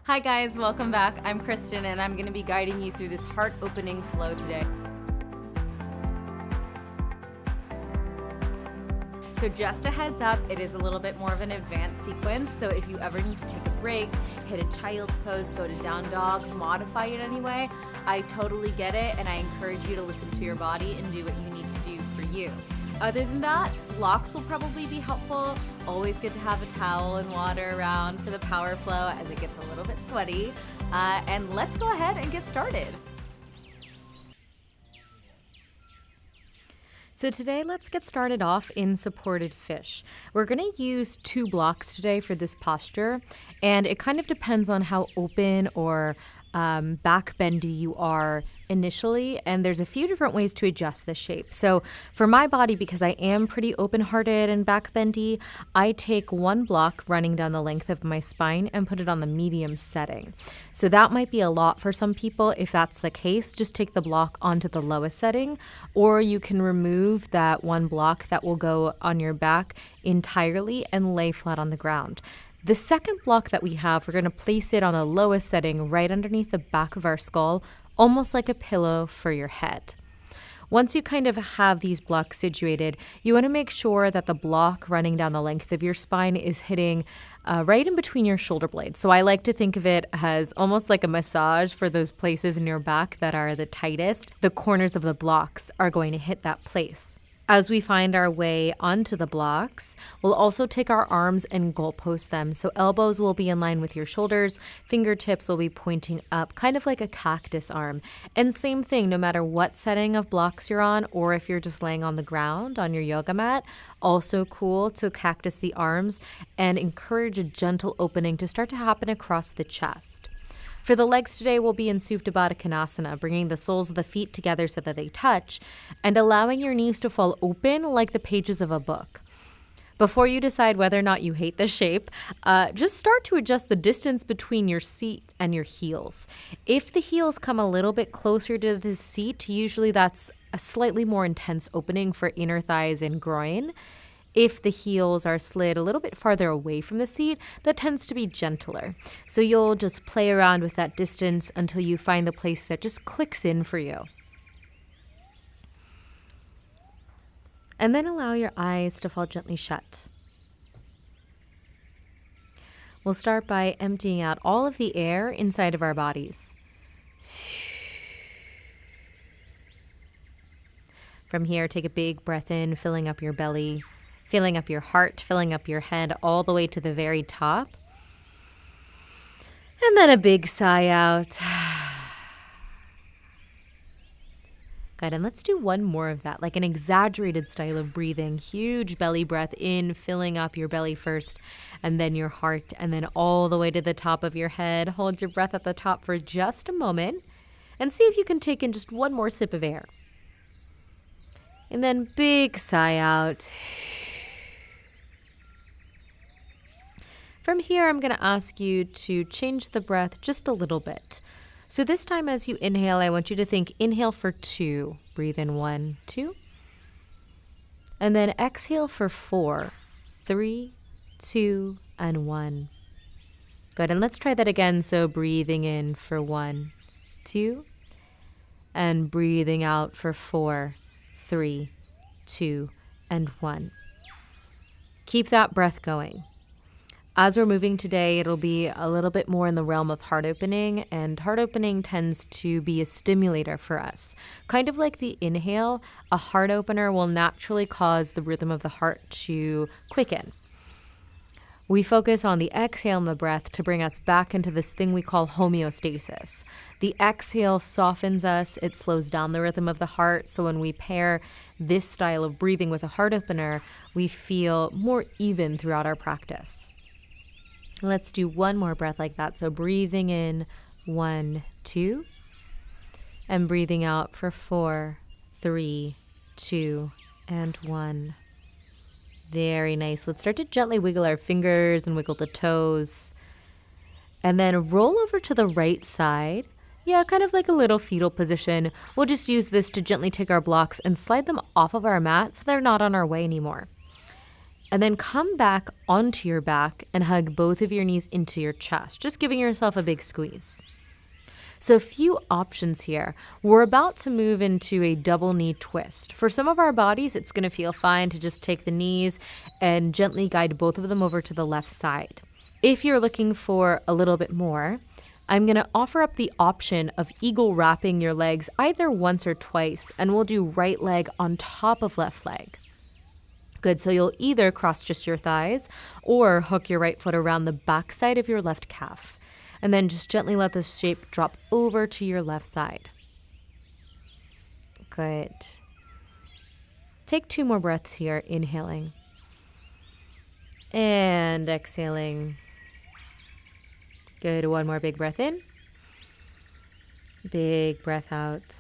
Hi guys, welcome back. I'm Kristin and I'm going to be guiding you through this heart-opening flow today. So just a heads up, it is a little bit more of an advanced sequence, so if you ever need to take a break, hit a child's pose, go to down dog, modify it anyway, I totally get it, and I encourage you to listen to your body and do what you need to do for you. Other than that, blocks will probably be helpful. Always good to have a towel and water around for the power flow as it gets a little bit sweaty. And let's go ahead and get started. So today, let's get started off in supported fish. We're going to use 2 blocks today for this posture, and it kind of depends on how open or backbendy you are initially, and there's a few different ways to adjust the shape. So for my body, because I am pretty open-hearted and backbendy, I take 1 block running down the length of my spine and put it on the medium setting. So that might be a lot for some people. If that's the case, just take the block onto the lowest setting, or you can remove that 1 block that will go on your back entirely and lay flat on the ground. The second block that we have, we're going to place it on the lowest setting right underneath the back of our skull, almost like a pillow for your head. Once you kind of have these blocks situated, you want to make sure that the block running down the length of your spine is hitting right in between your shoulder blades. So I like to think of it as almost like a massage for those places in your back that are the tightest. The corners of the blocks are going to hit that place. As we find our way onto the blocks, we'll also take our arms and goalpost them. So elbows will be in line with your shoulders, fingertips will be pointing up, kind of like a cactus arm. And same thing, no matter what setting of blocks you're on, or if you're just laying on the ground on your yoga mat, also cool to cactus the arms and encourage a gentle opening to start to happen across the chest. For the legs today, we'll be in Supta Baddha Konasana, bringing the soles of the feet together so that they touch, and allowing your knees to fall open like the pages of a book. Before you decide whether or not you hate the shape, just start to adjust the distance between your seat and your heels. If the heels come a little bit closer to the seat, usually that's a slightly more intense opening for inner thighs and groin. If the heels are slid a little bit farther away from the seat, that tends to be gentler. So you'll just play around with that distance until you find the place that just clicks in for you. And then allow your eyes to fall gently shut. We'll start by emptying out all of the air inside of our bodies. From here, take a big breath in, filling up your belly, filling up your heart, filling up your head all the way to the very top. And then a big sigh out. Good, and let's do 1 more of that, like an exaggerated style of breathing. Huge belly breath in, filling up your belly first, and then your heart, and then all the way to the top of your head. Hold your breath at the top for just a moment, and see if you can take in just 1 more sip of air. And then big sigh out. From here, I'm going to ask you to change the breath just a little bit. So this time as you inhale, I want you to think inhale for 2. Breathe in 1, 2. And then exhale for 4, 3, 2, and 1. Good, and let's try that again. So breathing in for 1, 2. And breathing out for 4, 3, 2, and 1. Keep that breath going. As we're moving today, it'll be a little bit more in the realm of heart opening, and heart opening tends to be a stimulator for us. Kind of like the inhale, a heart opener will naturally cause the rhythm of the heart to quicken. We focus on the exhale and the breath to bring us back into this thing we call homeostasis. The exhale softens us, it slows down the rhythm of the heart, so when we pair this style of breathing with a heart opener, we feel more even throughout our practice. Let's do 1 more breath like that. So breathing in 1, 2, and breathing out for 4, 3, 2, and 1. Very nice. Let's start to gently wiggle our fingers and wiggle the toes. And then roll over to the right side. Yeah, kind of like a little fetal position. We'll just use this to gently take our blocks and slide them off of our mat so they're not on our way anymore. And then come back onto your back and hug both of your knees into your chest, just giving yourself a big squeeze. So a few options here. We're about to move into a double knee twist. For some of our bodies, it's going to feel fine to just take the knees and gently guide both of them over to the left side. If you're looking for a little bit more, I'm going to offer up the option of eagle wrapping your legs either once or twice, and we'll do right leg on top of left leg. Good, so you'll either cross just your thighs or hook your right foot around the back side of your left calf. And then just gently let the shape drop over to your left side. Good. Take 2 more breaths here, inhaling. And exhaling. Good, 1 more big breath in. Big breath out.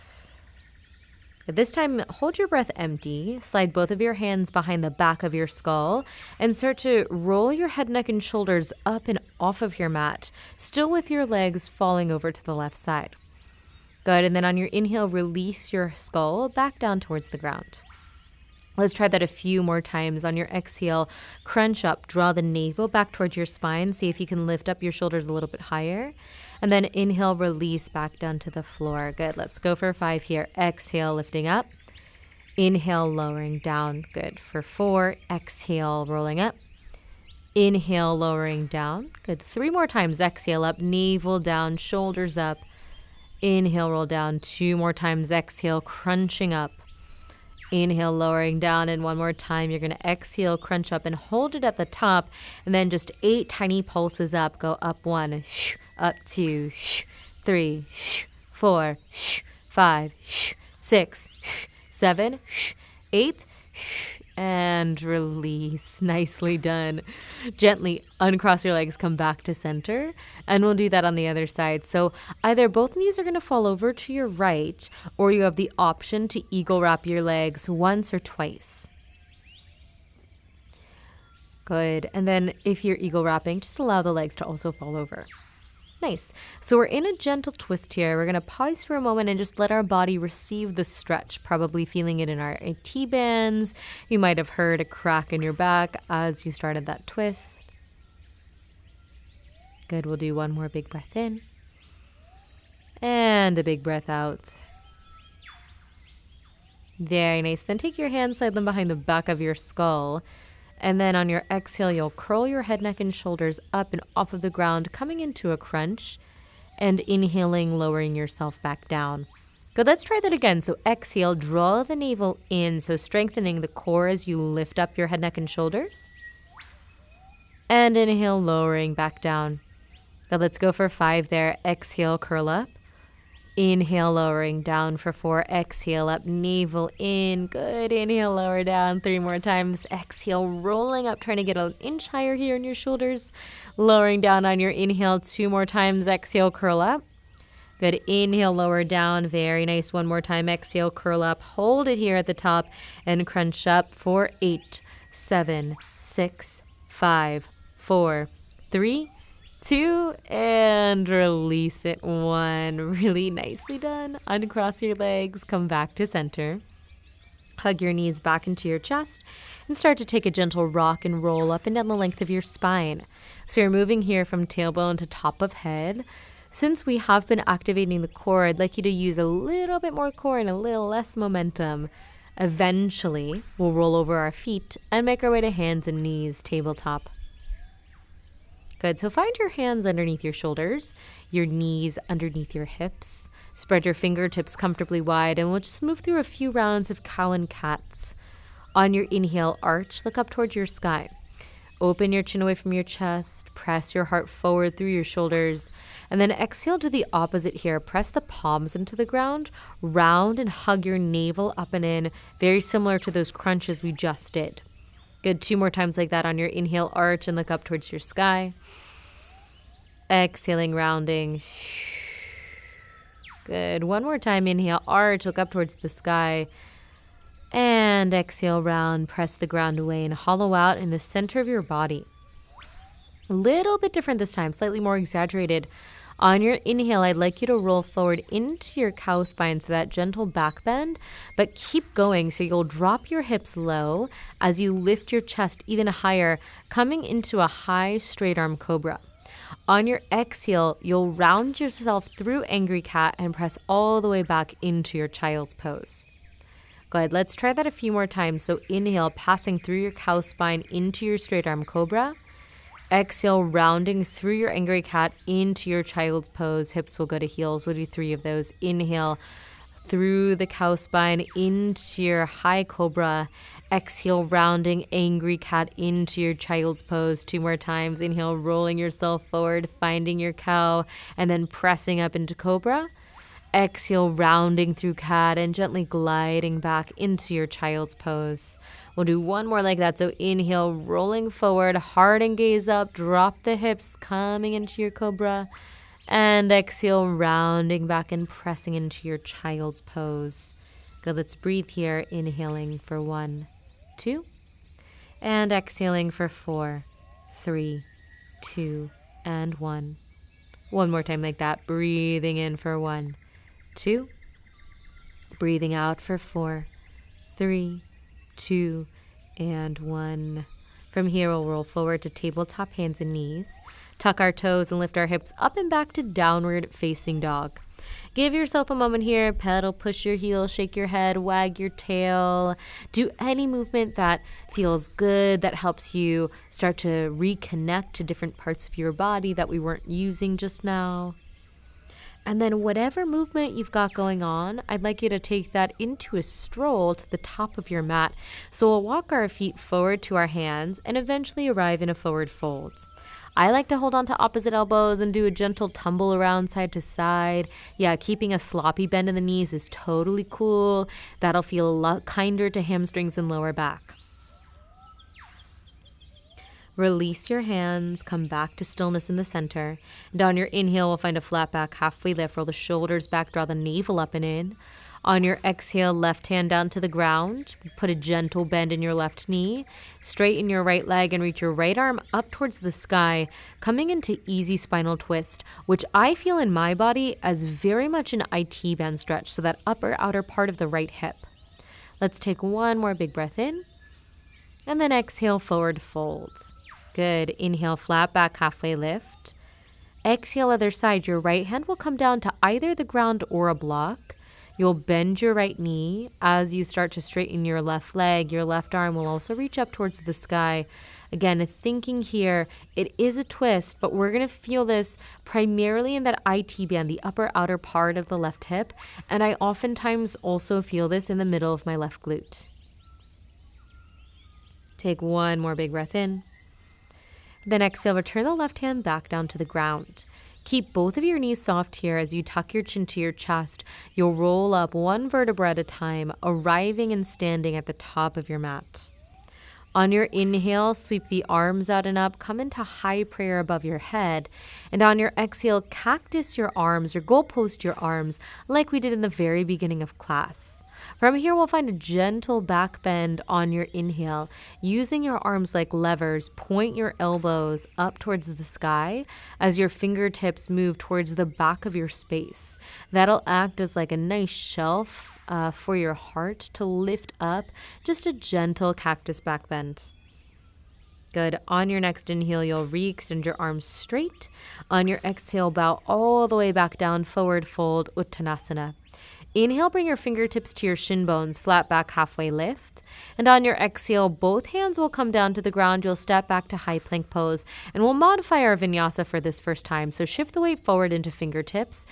This time, hold your breath empty, slide both of your hands behind the back of your skull, and start to roll your head, neck, and shoulders up and off of your mat, still with your legs falling over to the left side. Good, and then on your inhale, release your skull back down towards the ground. Let's try that a few more times. On your exhale, crunch up, draw the navel back towards your spine, see if you can lift up your shoulders a little bit higher. And then inhale, release back down to the floor. Good. Let's go for 5 here. Exhale, lifting up. Inhale, lowering down. Good. For 4, exhale, rolling up. Inhale, lowering down. Good. 3 more times. Exhale up, navel down, shoulders up. Inhale, roll down. 2 more times. Exhale, crunching up. Inhale, lowering down, and 1 more time. You're going to exhale, crunch up, and hold it at the top, and then just 8 tiny pulses up. Go up 1, up 2, 3, 4, 5, 6, 7, 8, and release. Nicely done. Gently uncross your legs, come back to center, and we'll do that on the other side. So either both knees are going to fall over to your right, or you have the option to eagle wrap your legs once or twice. Good. And then if you're eagle wrapping, just allow the legs to also fall over. Nice. So we're in a gentle twist here. We're going to pause for a moment and just let our body receive the stretch, probably feeling it in our IT bands. You might have heard a crack in your back as you started that twist. Good. We'll do 1 more big breath in. And a big breath out. Very nice. Then take your hands, slide them behind the back of your skull. And then on your exhale, you'll curl your head, neck, and shoulders up and off of the ground, coming into a crunch, and inhaling, lowering yourself back down. Good, let's try that again. So exhale, draw the navel in, so strengthening the core as you lift up your head, neck, and shoulders. And inhale, lowering back down. Good, let's go for 5 there. Exhale, curl up. Inhale, lowering down for 4. Exhale, up, navel in. Good. Inhale, lower down. 3 more times. Exhale, rolling up, trying to get an inch higher here in your shoulders. Lowering down on your inhale. 2 more times. Exhale, curl up. Good. Inhale, lower down. Very nice. 1 more time. Exhale, curl up. Hold it here at the top and crunch up for 8, 7, 6, 5, 4, 3, 2, and release it. 1. Really nicely done. Uncross your legs, come back to center. Hug your knees back into your chest and start to take a gentle rock and roll up and down the length of your spine. So you're moving here from tailbone to top of head. Since we have been activating the core, I'd like you to use a little bit more core and a little less momentum. Eventually, we'll roll over our feet and make our way to hands and knees, tabletop. Good. So find your hands underneath your shoulders, your knees underneath your hips. Spread your fingertips comfortably wide, and we'll just move through a few rounds of cow and cats. On your inhale, arch, look up towards your sky. Open your chin away from your chest, press your heart forward through your shoulders, and then exhale to the opposite here. Press the palms into the ground, round and hug your navel up and in, very similar to those crunches we just did. Good. 2 more times like that. On your inhale, arch and look up towards your sky. Exhaling, rounding. Good. 1 more time. Inhale, arch, look up towards the sky. And exhale, round, press the ground away and hollow out in the center of your body. A little bit different this time, slightly more exaggerated. On your inhale, I'd like you to roll forward into your cow spine, so that gentle back bend, but keep going. So you'll drop your hips low as you lift your chest even higher, coming into a high straight arm cobra. On your exhale, you'll round yourself through angry cat and press all the way back into your child's pose. Good. Let's try that a few more times. So inhale, passing through your cow spine into your straight arm cobra. Exhale, rounding through your angry cat into your child's pose. Hips will go to heels. We'll do 3 of those. Inhale, through the cow spine into your high cobra. Exhale, rounding angry cat into your child's pose. 2 more times. Inhale, rolling yourself forward, finding your cow, and then pressing up into cobra. Exhale, rounding through cat and gently gliding back into your child's pose. We'll do 1 more like that. So inhale, rolling forward, heart and gaze up, drop the hips, coming into your cobra. And exhale, rounding back and pressing into your child's pose. Good, let's breathe here. Inhaling for 1, 2. And exhaling for 4, 3, 2, and 1. 1 more time like that. Breathing in for 1, 2. Breathing out for 4, 3, 2, and 1. From here, we'll roll forward to tabletop, hands and knees. Tuck our toes and lift our hips up and back to downward facing dog. Give yourself a moment here. Pedal, push your heels, shake your head, wag your tail. Do any movement that feels good, that helps you start to reconnect to different parts of your body that we weren't using just now. And then whatever movement you've got going on, I'd like you to take that into a stroll to the top of your mat. So we'll walk our feet forward to our hands and eventually arrive in a forward fold. I like to hold on to opposite elbows and do a gentle tumble around side to side. Yeah, keeping a sloppy bend in the knees is totally cool. That'll feel a lot kinder to hamstrings and lower back. Release your hands, come back to stillness in the center. And on your inhale, we'll find a flat back halfway lift. Roll the shoulders back, draw the navel up and in. On your exhale, left hand down to the ground. Put a gentle bend in your left knee. Straighten your right leg and reach your right arm up towards the sky, coming into easy spinal twist, which I feel in my body as very much an IT band stretch, so that upper outer part of the right hip. Let's take 1 more big breath in. And then exhale, forward fold. Good. Inhale, flat back, halfway lift. Exhale, other side. Your right hand will come down to either the ground or a block. You'll bend your right knee. As you start to straighten your left leg, your left arm will also reach up towards the sky. Again, thinking here, it is a twist, but we're going to feel this primarily in that IT band, the upper outer part of the left hip. And I oftentimes also feel this in the middle of my left glute. Take 1 more big breath in. Then exhale, return the left hand back down to the ground. Keep both of your knees soft here as you tuck your chin to your chest. You'll roll up 1 vertebra at a time, arriving and standing at the top of your mat. On your inhale, sweep the arms out and up, come into high prayer above your head. And on your exhale, cactus your arms or goalpost your arms like we did in the very beginning of class. From here, we'll find a gentle back bend on your inhale. Using your arms like levers, point your elbows up towards the sky as your fingertips move towards the back of your space. That'll act as like a nice shelf for your heart to lift up, just a gentle cactus back bend. Good. On your next inhale, you'll re-extend your arms straight. On your exhale, bow all the way back down, forward fold, Uttanasana. Inhale, bring your fingertips to your shin bones, flat back, halfway lift. And on your exhale, both hands will come down to the ground. You'll step back to high plank pose. And we'll modify our vinyasa for this first time. So shift the weight forward into fingertips.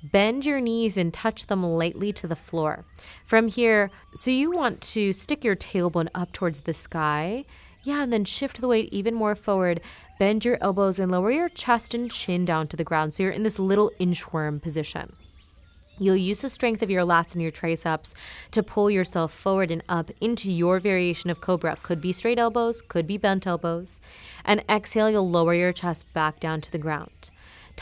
Bend your knees and touch them lightly to the floor. From here, so you want to stick your tailbone up towards the sky. Yeah, and then shift the weight even more forward. Bend your elbows and lower your chest and chin down to the ground. So you're in this little inchworm position. You'll use the strength of your lats and your triceps to pull yourself forward and up into your variation of cobra. Could be straight elbows, could be bent elbows. And exhale, you'll lower your chest back down to the ground.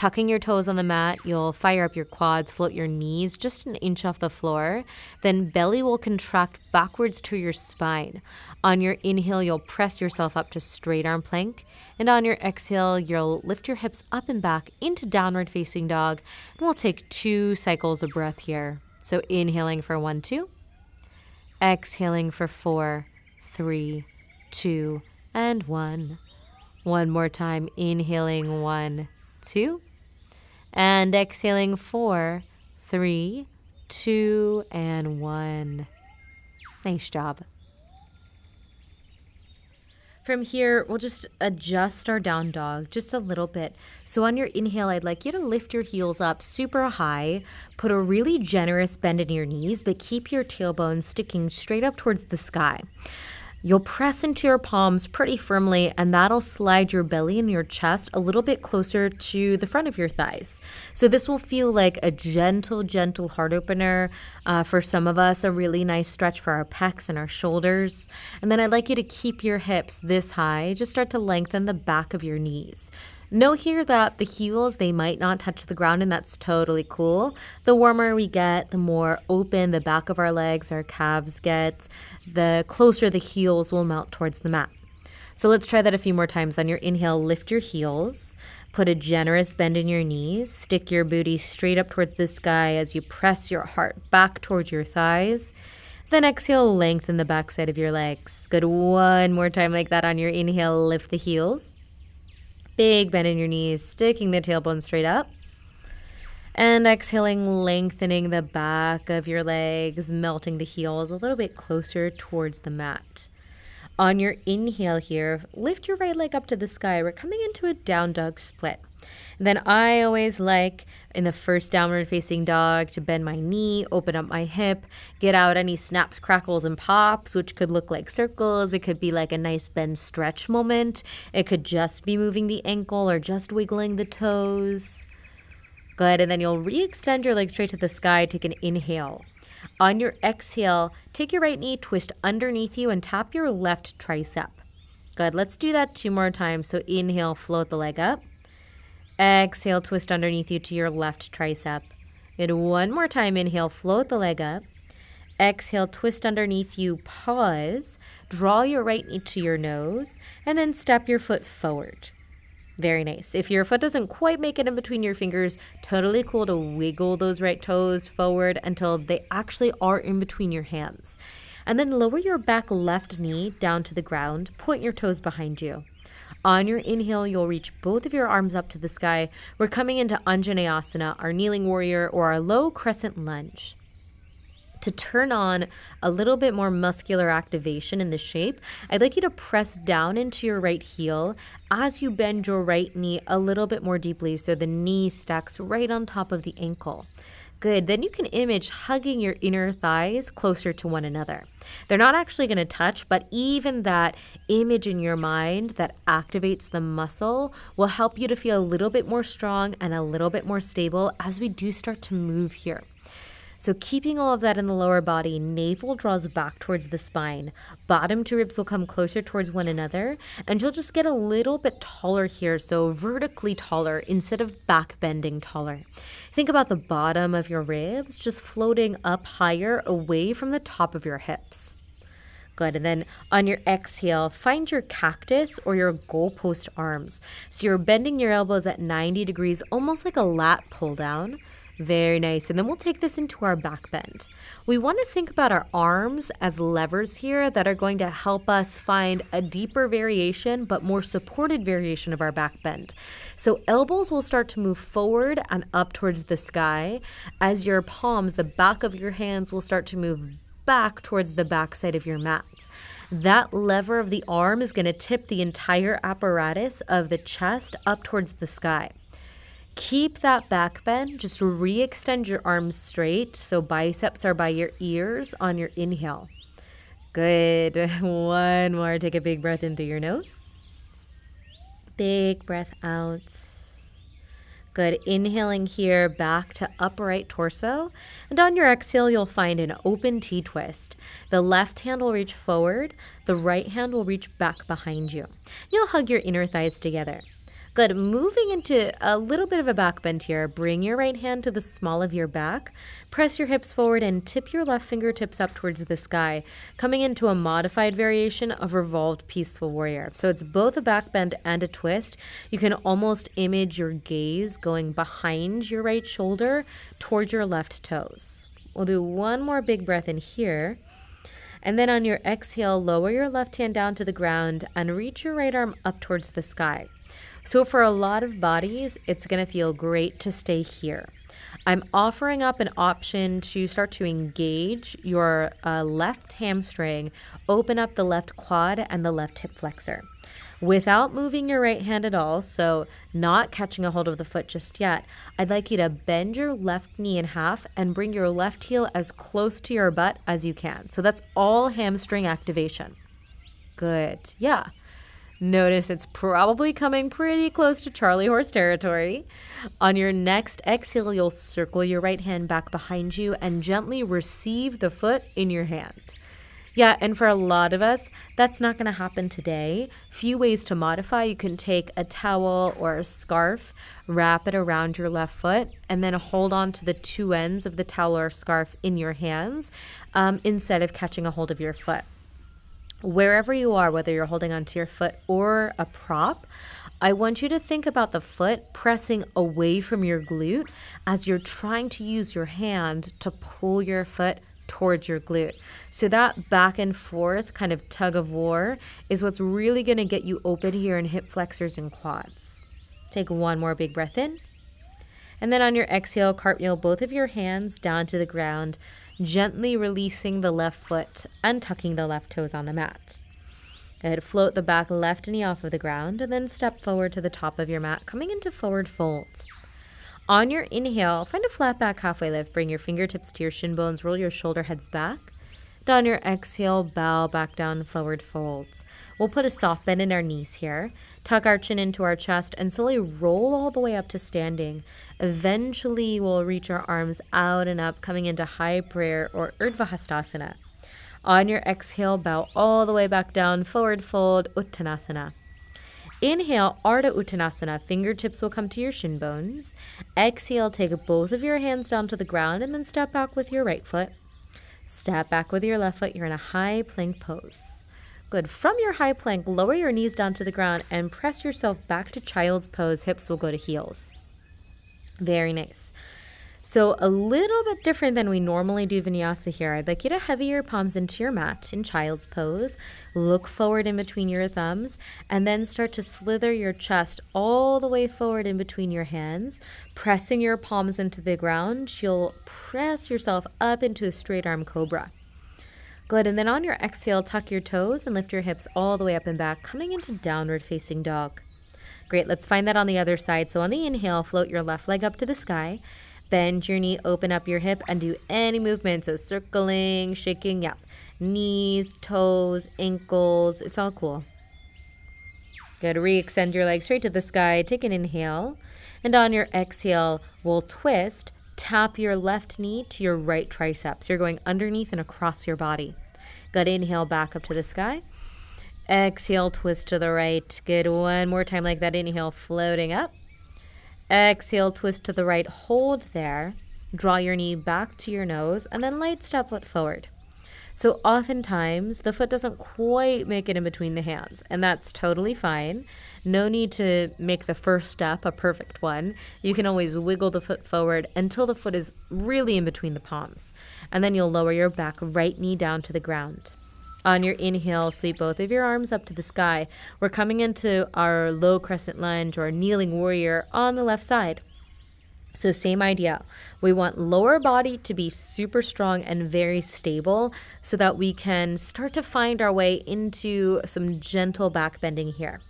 Tucking your toes on the mat, you'll fire up your quads, float your knees just an inch off the floor. Then belly will contract backwards to your spine. On your inhale, you'll press yourself up to straight arm plank. And on your exhale, you'll lift your hips up and back into downward facing dog. And we'll take 2 cycles of breath here. So inhaling for 1, 2. Exhaling for 4, 3, 2, and 1. One more time, inhaling 1, 2. And exhaling 4, 3, 2, and 1. Nice job. From here, we'll just adjust our down dog just a little bit. So on your inhale, I'd like you to lift your heels up super high, put a really generous bend in your knees, but keep your tailbone sticking straight up towards the sky. You'll press into your palms pretty firmly, and that'll slide your belly and your chest a little bit closer to the front of your thighs. So this will feel like a gentle heart opener. For some of us, a really nice stretch for our pecs and our shoulders. And then I'd like you to keep your hips this high. Just start to lengthen the back of your knees. Know here that the heels, they might not touch the ground, and that's totally cool. The warmer we get, the more open the back of our legs, our calves get, the closer the heels will melt towards the mat. So let's try that a few more times. On your inhale, lift your heels, put a generous bend in your knees, stick your booty straight up towards the sky as you press your heart back towards your thighs. Then exhale, lengthen the backside of your legs. Good, one more time like that. On your inhale, lift the heels. Big bend in your knees, sticking the tailbone straight up. And exhaling, lengthening the back of your legs, melting the heels a little bit closer towards the mat. On your inhale here, lift your right leg up to the sky. We're coming into a down dog split. And then I always like in the first downward facing dog to bend my knee, open up my hip, get out any snaps, crackles, and pops, which could look like circles. It could be like a nice bend stretch moment. It could just be moving the ankle or just wiggling the toes. Good, and then you'll re-extend your legs straight to the sky. Take an inhale. On your exhale, take your right knee, twist underneath you, and tap your left tricep. Good, let's do that 2 more times. So inhale, float the leg up. Exhale, twist underneath you to your left tricep. Good, one more time. Inhale, float the leg up. Exhale, twist underneath you, pause, draw your right knee to your nose, and then step your foot forward. Very nice. If your foot doesn't quite make it in between your fingers, totally cool to wiggle those right toes forward until they actually are in between your hands. And then lower your back left knee down to the ground, point your toes behind you. On your inhale, you'll reach both of your arms up to the sky. We're coming into Anjaneyasana, our kneeling warrior, or our low crescent lunge. To turn on a little bit more muscular activation in the shape, I'd like you to press down into your right heel as you bend your right knee a little bit more deeply so the knee stacks right on top of the ankle. Good. Then you can image hugging your inner thighs closer to one another. They're not actually going to touch, but even that image in your mind that activates the muscle will help you to feel a little bit more strong and a little bit more stable as we do start to move here. So keeping all of that in the lower body, navel draws back towards the spine. Bottom 2 ribs will come closer towards one another, and you'll just get a little bit taller here, so vertically taller instead of back bending taller. Think about the bottom of your ribs just floating up higher away from the top of your hips. Good, and then on your exhale, find your cactus or your goalpost arms. So you're bending your elbows at 90 degrees, almost like a lat pull down. Very nice. And then we'll take this into our back bend. We want to think about our arms as levers here that are going to help us find a deeper variation, but more supported variation of our back bend. So elbows will start to move forward and up towards the sky as your palms, the back of your hands, will start to move back towards the back side of your mat. That lever of the arm is going to tip the entire apparatus of the chest up towards the sky. Keep that back bend. Just re-extend your arms straight so biceps are by your ears on your inhale. Good. One more. Take a big breath in through your nose. Big breath out. Good. Inhaling here back to upright torso. And on your exhale, you'll find an open T-twist. The left hand will reach forward. The right hand will reach back behind you. You'll hug your inner thighs together. Good. Moving into a little bit of a back bend here. Bring your right hand to the small of your back. Press your hips forward and tip your left fingertips up towards the sky, coming into a modified variation of revolved peaceful warrior. So it's both a back bend and a twist. You can almost image your gaze going behind your right shoulder towards your left toes. We'll do one more big breath in here. And then on your exhale, lower your left hand down to the ground and reach your right arm up towards the sky. So for a lot of bodies, it's going to feel great to stay here. I'm offering up an option to start to engage your left hamstring, open up the left quad and the left hip flexor. Without moving your right hand at all, so not catching a hold of the foot just yet, I'd like you to bend your left knee in half and bring your left heel as close to your butt as you can. So that's all hamstring activation. Good. Yeah. Notice it's probably coming pretty close to Charlie horse territory. On your next exhale, you'll circle your right hand back behind you and gently receive the foot in your hand. Yeah, and for a lot of us, that's not going to happen today. Few ways to modify. You can take a towel or a scarf, wrap it around your left foot, and then hold on to the two ends of the towel or scarf in your hands instead of catching a hold of your foot. Wherever you are, whether you're holding onto your foot or a prop, I want you to think about the foot pressing away from your glute as you're trying to use your hand to pull your foot towards your glute. So that back and forth kind of tug of war is what's really going to get you open here in hip flexors and quads. Take one more big breath in. And then on your exhale, cartwheel both of your hands down to the ground, gently releasing the left foot and tucking the left toes on the mat. Good. Float the back left knee off of the ground and then step forward to the top of your mat, coming into forward fold. On your inhale, find a flat back halfway lift. Bring your fingertips to your shin bones, roll your shoulder heads back. And on your exhale, bow back down, forward fold. We'll put a soft bend in our knees here. Tuck our chin into our chest and slowly roll all the way up to standing. Eventually, we'll reach our arms out and up, coming into high prayer or Urdhva Hastasana. On your exhale, bow all the way back down, forward fold, Uttanasana. Inhale, Ardha Uttanasana. Fingertips will come to your shin bones. Exhale, take both of your hands down to the ground and then step back with your right foot. Step back with your left foot. You're in a high plank pose. Good. From your high plank, lower your knees down to the ground and press yourself back to child's pose. Hips will go to heels. Very nice. So a little bit different than we normally do vinyasa here. I'd like you to heavy your palms into your mat in child's pose. Look forward in between your thumbs and then start to slither your chest all the way forward in between your hands, pressing your palms into the ground. You'll press yourself up into a straight arm cobra. Good. And then on your exhale, tuck your toes and lift your hips all the way up and back, coming into downward facing dog. Great. Let's find that on the other side. So on the inhale, float your left leg up to the sky. Bend your knee, open up your hip, and do any movement. So circling, shaking, yeah. Knees, toes, ankles, it's all cool. Good. Re-extend your legs straight to the sky. Take an inhale. And on your exhale, we'll twist. Tap your left knee to your right tricep. So you're going underneath and across your body. Good. Inhale, back up to the sky. Exhale, twist to the right. Good. One more time like that. Inhale, floating up. Exhale, twist to the right, hold there, draw your knee back to your nose, and then light step foot forward. So oftentimes, the foot doesn't quite make it in between the hands, and that's totally fine. No need to make the first step a perfect one. You can always wiggle the foot forward until the foot is really in between the palms, and then you'll lower your back right knee down to the ground. On your inhale, sweep both of your arms up to the sky. We're coming into our low crescent lunge or kneeling warrior on the left side. So same idea. We want lower body to be super strong and very stable so that we can start to find our way into some gentle back bending here.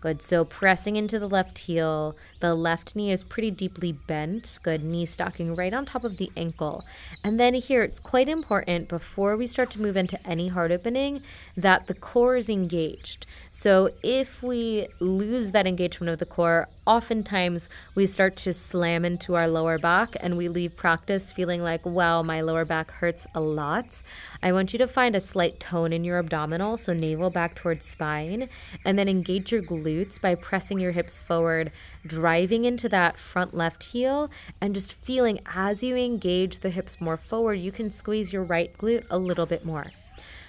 Good. So pressing into the left heel. The left knee is pretty deeply bent. Good. Knee stocking right on top of the ankle. And then here, it's quite important before we start to move into any heart opening that the core is engaged. So if we lose that engagement of the core, oftentimes we start to slam into our lower back and we leave practice feeling like, wow, my lower back hurts a lot. I want you to find a slight tone in your abdominal, so navel back towards spine, and then engage your glutes by pressing your hips forward, driving into that front left heel, and just feeling as you engage the hips more forward, you can squeeze your right glute a little bit more.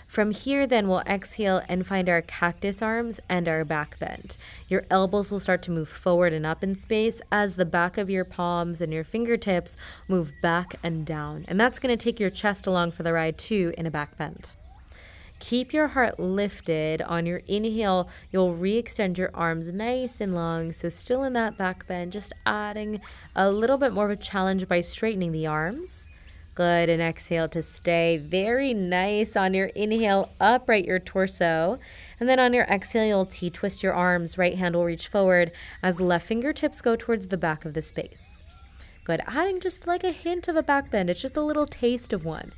From here, then, we'll exhale and find our cactus arms and our back bend. Your elbows will start to move forward and up in space as the back of your palms and your fingertips move back and down. And that's going to take your chest along for the ride, too, in a back bend. Keep your heart lifted. On your inhale, you'll re-extend your arms nice and long. So still in that back bend, just adding a little bit more of a challenge by straightening the arms. Good, and exhale to stay very nice. On your inhale, upright your torso. And then on your exhale, you'll T-twist your arms. Right hand will reach forward as left fingertips go towards the back of the space. Good, adding just like a hint of a back bend. It's just a little taste of one.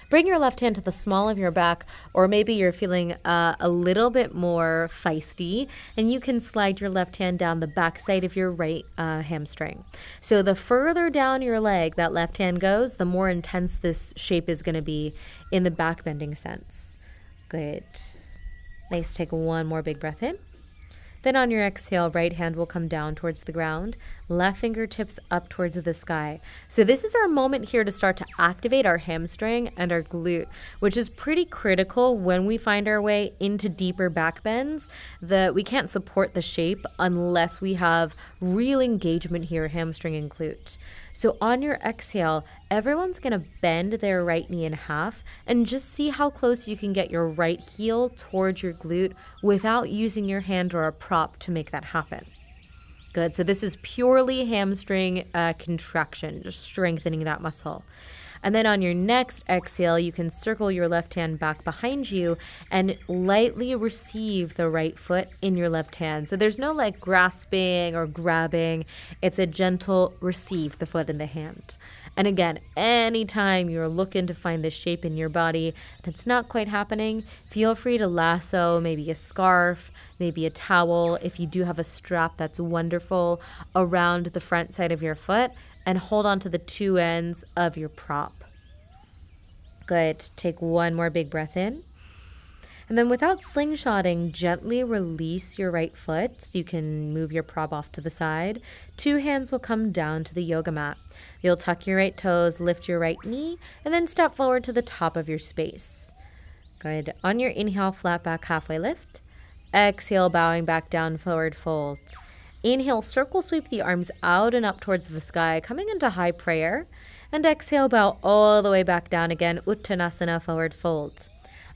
Bring your left hand to the small of your back, or maybe you're feeling a little bit more feisty, and you can slide your left hand down the back side of your right hamstring. So the further down your leg that left hand goes, the more intense this shape is going to be in the back bending sense. Good. Nice. Take one more big breath in. Then on your exhale, right hand will come down towards the ground, left fingertips up towards the sky. So this is our moment here to start to activate our hamstring and our glute, which is pretty critical when we find our way into deeper back bends. We can't support the shape unless we have real engagement here, hamstring and glute. So on your exhale, everyone's going to bend their right knee in half and just see how close you can get your right heel towards your glute without using your hand or a prop to make that happen. Good. So this is purely hamstring contraction, just strengthening that muscle. And then on your next exhale, you can circle your left hand back behind you and lightly receive the right foot in your left hand. So there's no like grasping or grabbing. It's a gentle receive the foot in the hand. And again, anytime you're looking to find the shape in your body and it's not quite happening, feel free to lasso maybe a scarf, maybe a towel. If you do have a strap, that's wonderful, around the front side of your foot and hold on to the two ends of your prop. Good. Take one more big breath in. And then without slingshotting, gently release your right foot. You can move your prop off to the side. Two hands will come down to the yoga mat. You'll tuck your right toes, lift your right knee, and then step forward to the top of your space. Good. On your inhale, flat back, halfway lift. Exhale, bowing back down, forward fold. Inhale, circle sweep the arms out and up towards the sky, coming into high prayer. And exhale, bow all the way back down again, Uttanasana, forward fold.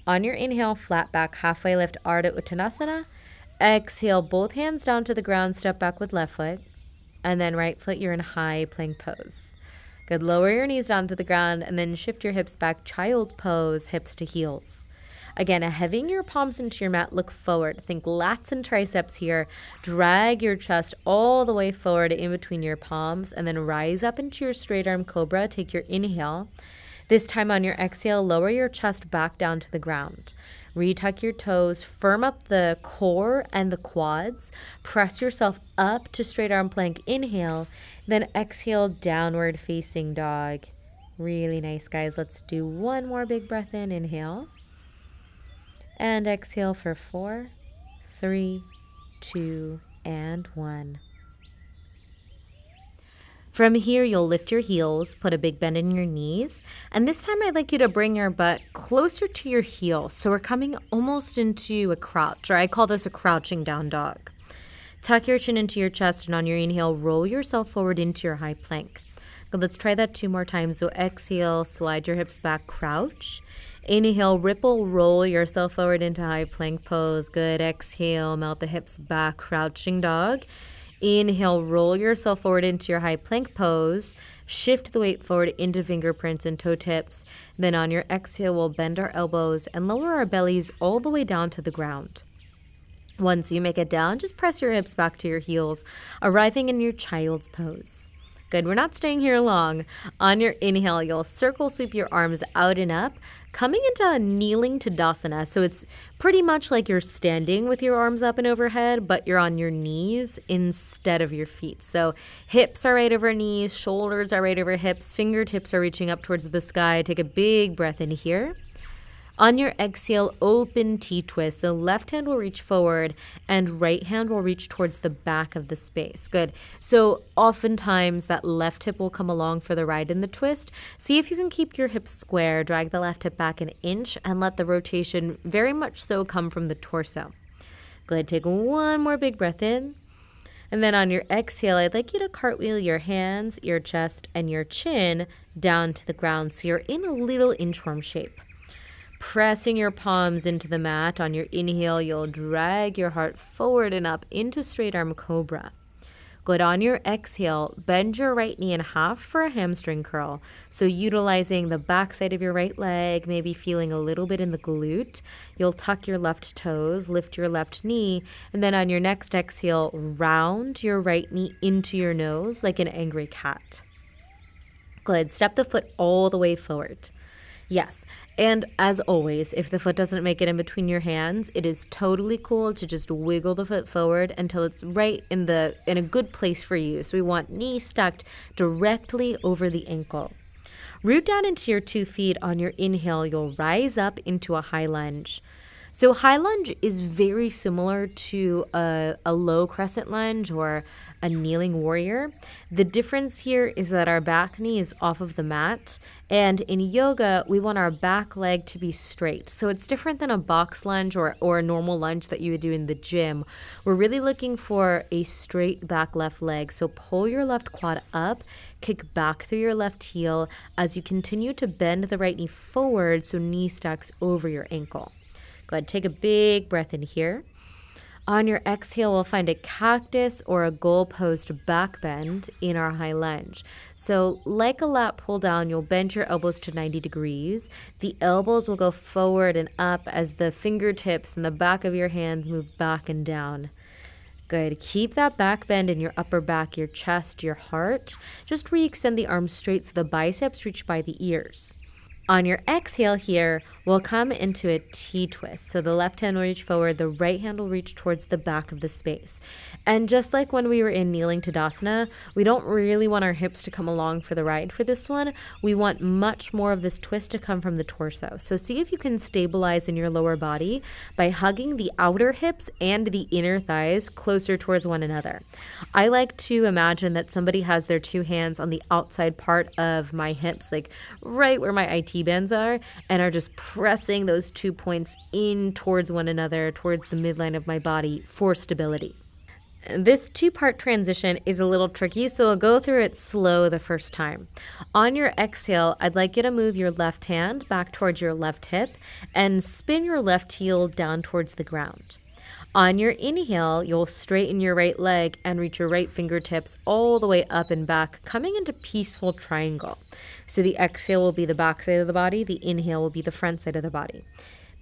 On your inhale, flat back, halfway lift, Ardha Uttanasana. Exhale, both hands down to the ground, step back with left foot. And then right foot, you're in high plank pose. Good, lower your knees down to the ground and then shift your hips back, child's pose, hips to heels. Again, having your palms into your mat, look forward. Think lats and triceps here. Drag your chest all the way forward in between your palms and then rise up into your straight arm cobra. Take your inhale. This time on your exhale, lower your chest back down to the ground. Retuck your toes, firm up the core and the quads. Press yourself up to straight arm plank. Inhale, then exhale, downward facing dog. Really nice, guys. Let's do one more big breath in. Inhale. And exhale for 4, 3, 2, and 1. From here, you'll lift your heels, put a big bend in your knees, and this time I'd like you to bring your butt closer to your heel. So we're coming almost into a crouch, or I call this a crouching down dog. Tuck your chin into your chest, and on your inhale, roll yourself forward into your high plank. Good, let's try that 2 more times. So exhale, slide your hips back, crouch. Inhale, ripple, roll yourself forward into high plank pose. Good, exhale, melt the hips back, crouching dog. Inhale, roll yourself forward into your high plank pose. Shift the weight forward into fingerprints and toe tips. Then on your exhale, we'll bend our elbows and lower our bellies all the way down to the ground. Once you make it down, just press your hips back to your heels, arriving in your child's pose. Good, we're not staying here long. On your inhale, you'll circle sweep your arms out and up, coming into a kneeling Tadasana. So it's pretty much like you're standing with your arms up and overhead, but you're on your knees instead of your feet. So hips are right over knees, shoulders are right over hips, fingertips are reaching up towards the sky. Take a big breath in here. On your exhale, open T-twist. So left hand will reach forward and right hand will reach towards the back of the space. Good. So oftentimes that left hip will come along for the ride in the twist. See if you can keep your hips square, drag the left hip back an inch, and let the rotation very much so come from the torso. Good. Take one more big breath in. And then on your exhale, I'd like you to cartwheel your hands, your chest, and your chin down to the ground so you're in a little inchworm shape. Pressing your palms into the mat. On your inhale, you'll drag your heart forward and up into straight arm cobra. Good. On your exhale, bend your right knee in half for a hamstring curl. So utilizing the back side of your right leg, maybe feeling a little bit in the glute. You'll tuck your left toes, lift your left knee, and then on your next exhale, round your right knee into your nose like an angry cat. Good. Step the foot all the way forward. Yes, and as always, if the foot doesn't make it in between your hands, it is totally cool to just wiggle the foot forward until it's right in a good place for you. So we want knee stacked directly over the ankle. Root down into your 2 feet. On your inhale, you'll rise up into a high lunge. So high lunge is very similar to a low crescent lunge or a kneeling warrior. The difference here is that our back knee is off of the mat, and in yoga, we want our back leg to be straight. So it's different than a box lunge or a normal lunge that you would do in the gym. We're really looking for a straight back left leg. So pull your left quad up, kick back through your left heel as you continue to bend the right knee forward so knee stacks over your ankle. Go ahead, take a big breath in here. On your exhale, we'll find a cactus or a goalpost back bend in our high lunge. So like a lat pull down, you'll bend your elbows to 90 degrees. The elbows will go forward and up as the fingertips and the back of your hands move back and down. Good. Keep that back bend in your upper back, your chest, your heart. Just re-extend the arms straight so the biceps reach by the ears. On your exhale here, we'll come into a T-twist. So the left hand will reach forward, the right hand will reach towards the back of the space. And just like when we were in kneeling Tadasana, we don't really want our hips to come along for the ride for this one. We want much more of this twist to come from the torso. So see if you can stabilize in your lower body by hugging the outer hips and the inner thighs closer towards one another. I like to imagine that somebody has their 2 hands on the outside part of my hips, like right where my IT bends are, and are just pressing those 2 points in towards one another, towards the midline of my body for stability. This 2-part transition is a little tricky, so I'll go through it slow the first time. On your exhale, I'd like you to move your left hand back towards your left hip and spin your left heel down towards the ground. On your inhale, you'll straighten your right leg and reach your right fingertips all the way up and back, coming into peaceful triangle. So the exhale will be the back side of the body, the inhale will be the front side of the body.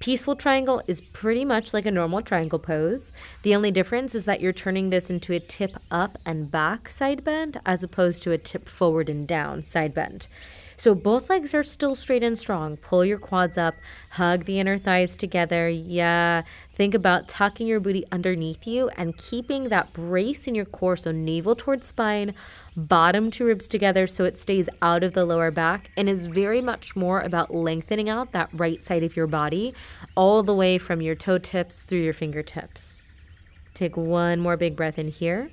Peaceful triangle is pretty much like a normal triangle pose. The only difference is that you're turning this into a tip up and back side bend as opposed to a tip forward and down side bend. So both legs are still straight and strong. Pull your quads up, hug the inner thighs together. Yeah, think about tucking your booty underneath you and keeping that brace in your core. So navel towards spine, bottom to ribs together so it stays out of the lower back and is very much more about lengthening out that right side of your body all the way from your toe tips through your fingertips. Take one more big breath in here.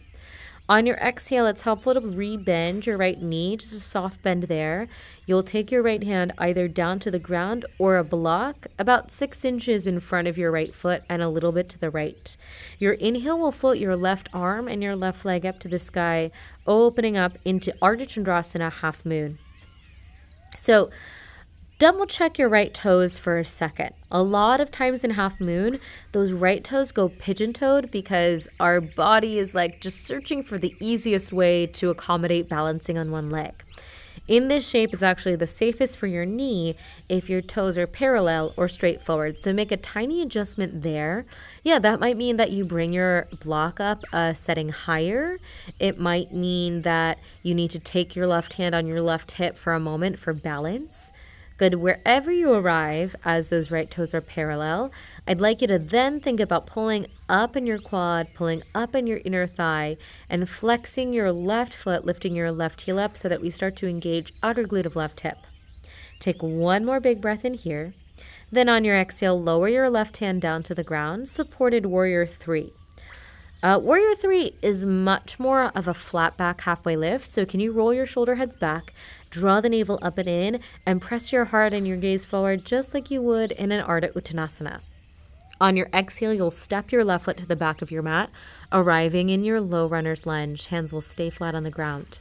On your exhale, it's helpful to re-bend your right knee, just a soft bend there. You'll take your right hand either down to the ground or a block about 6 inches in front of your right foot and a little bit to the right. Your inhale will float your left arm and your left leg up to the sky, opening up into Ardha Chandrasana, half moon. So double check your right toes for a second. A lot of times in half moon, those right toes go pigeon-toed because our body is like just searching for the easiest way to accommodate balancing on one leg. In this shape, it's actually the safest for your knee if your toes are parallel or straight forward. So make a tiny adjustment there. Yeah, that might mean that you bring your block up a setting higher. It might mean that you need to take your left hand on your left hip for a moment for balance. Good. Wherever you arrive as those right toes are parallel, I'd like you to then think about pulling up in your quad, pulling up in your inner thigh, and flexing your left foot, lifting your left heel up so that we start to engage outer glute of left hip. Take one more big breath in here. Then on your exhale, lower your left hand down to the ground, supported warrior 3. Warrior 3 is much more of a flat back halfway lift, so can you roll your shoulder heads back, draw the navel up and in, and press your heart and your gaze forward just like you would in an Ardha Uttanasana. On your exhale, you'll step your left foot to the back of your mat, arriving in your low runner's lunge. Hands will stay flat on the ground.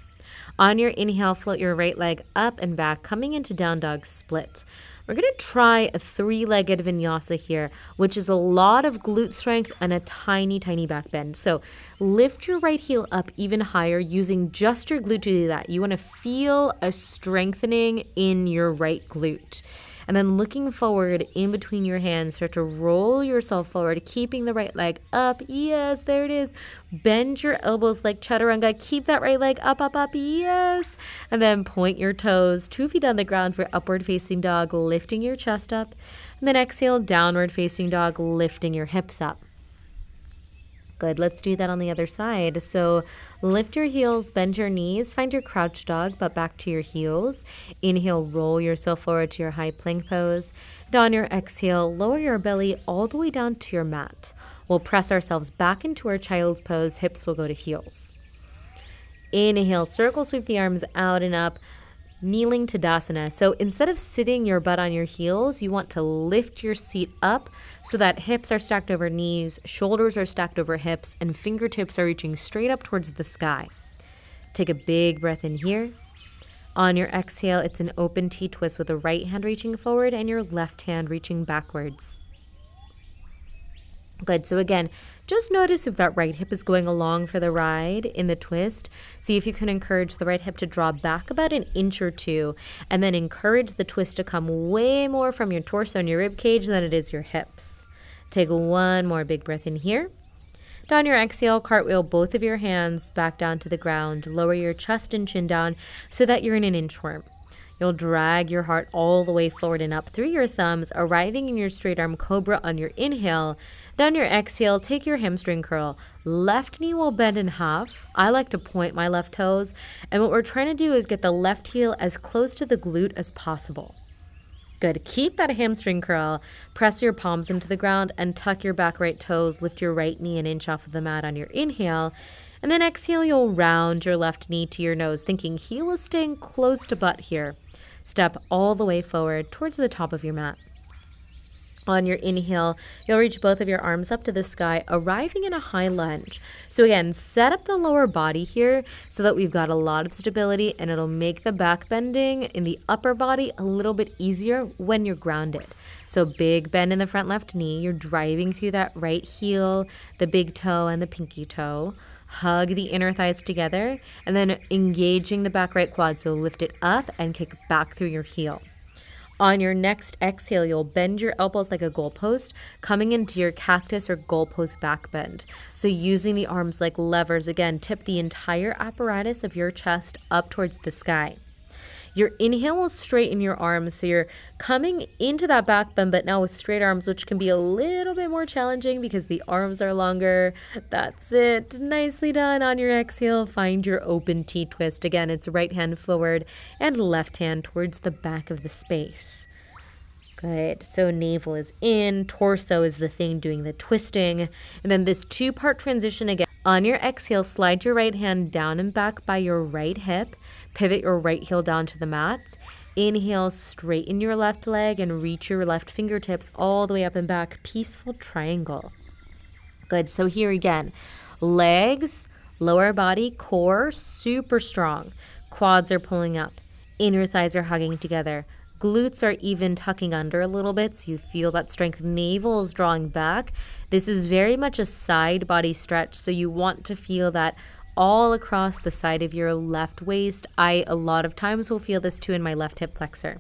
On your inhale, float your right leg up and back, coming into down dog split. We're going to try a 3-legged vinyasa here, which is a lot of glute strength and a tiny, tiny back bend. So lift your right heel up even higher using just your glute to do that. You want to feel a strengthening in your right glute. And then looking forward in between your hands, start to roll yourself forward, keeping the right leg up. Yes, there it is. Bend your elbows like chaturanga. Keep that right leg up, up, up. Yes. And then point your toes 2 feet on the ground for upward facing dog, lifting your chest up. And then exhale, downward facing dog, lifting your hips up. Good. Let's do that on the other side. So lift your heels, bend your knees, find your crouch dog, but back to your heels. Inhale, roll yourself forward to your high plank pose. And on your exhale, lower your belly all the way down to your mat. We'll press ourselves back into our child's pose. Hips will go to heels. Inhale, circle sweep the arms out and up. Kneeling Tadasana. So instead of sitting your butt on your heels, you want to lift your seat up so that hips are stacked over knees, shoulders are stacked over hips, and fingertips are reaching straight up towards the sky. Take a big breath in here. On your exhale, it's an open T-twist with the right hand reaching forward and your left hand reaching backwards. Good. So again, just notice if that right hip is going along for the ride in the twist. See if you can encourage the right hip to draw back about an inch or two, and then encourage the twist to come way more from your torso and your rib cage than it is your hips. Take one more big breath in here. On your exhale, cartwheel both of your hands back down to the ground. Lower your chest and chin down so that you're in an inchworm. You'll drag your heart all the way forward and up through your thumbs, arriving in your straight arm cobra on your inhale. Down your exhale, take your hamstring curl. Left knee will bend in half. I like to point my left toes. And what we're trying to do is get the left heel as close to the glute as possible. Good. Keep that hamstring curl. Press your palms into the ground and tuck your back right toes. Lift your right knee an inch off of the mat on your inhale. And then exhale, you'll round your left knee to your nose, thinking heel is staying close to butt here. Step all the way forward towards the top of your mat. On your inhale, you'll reach both of your arms up to the sky, arriving in a high lunge. So again, set up the lower body here so that we've got a lot of stability, and it'll make the back bending in the upper body a little bit easier when you're grounded. So big bend in the front left knee. You're driving through that right heel, the big toe, and the pinky toe. Hug the inner thighs together, and then engaging the back right quad. So lift it up and kick back through your heel. On your next exhale, you'll bend your elbows like a goalpost, coming into your cactus or goalpost back bend. So using the arms like levers, again, tip the entire apparatus of your chest up towards the sky. Your inhale will straighten your arms, so you're coming into that back bend, but now with straight arms, which can be a little bit more challenging because the arms are longer. That's it. Nicely done. On your exhale, find your open T-twist. Again, it's right hand forward and left hand towards the back of the space. Good. So navel is in, torso is the thing doing the twisting. And then this 2-part transition again. On your exhale, slide your right hand down and back by your right hip. Pivot your right heel down to the mat. Inhale, straighten your left leg and reach your left fingertips all the way up and back. Peaceful triangle. Good. So here again, legs, lower body, core, super strong. Quads are pulling up. Inner thighs are hugging together. Glutes are even tucking under a little bit, so you feel that strength. Navel is drawing back. This is very much a side body stretch, so you want to feel that all across the side of your left waist. I, a lot of times, will feel this too in my left hip flexor.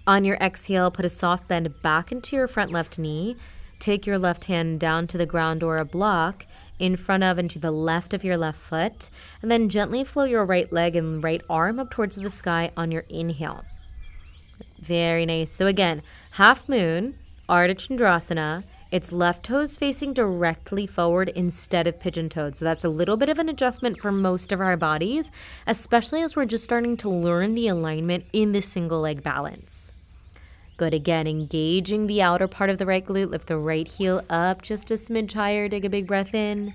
On your exhale, put a soft bend back into your front left knee. Take your left hand down to the ground or a block in front of and to the left of your left foot, and then gently flow your right leg and right arm up towards the sky on your inhale. Very nice. So again, half moon, Ardha Chandrasana. It's left toes facing directly forward instead of pigeon toed. So that's a little bit of an adjustment for most of our bodies, especially as we're just starting to learn the alignment in the single leg balance. Good. Again, engaging the outer part of the right glute. Lift the right heel up just a smidge higher. Take a big breath in.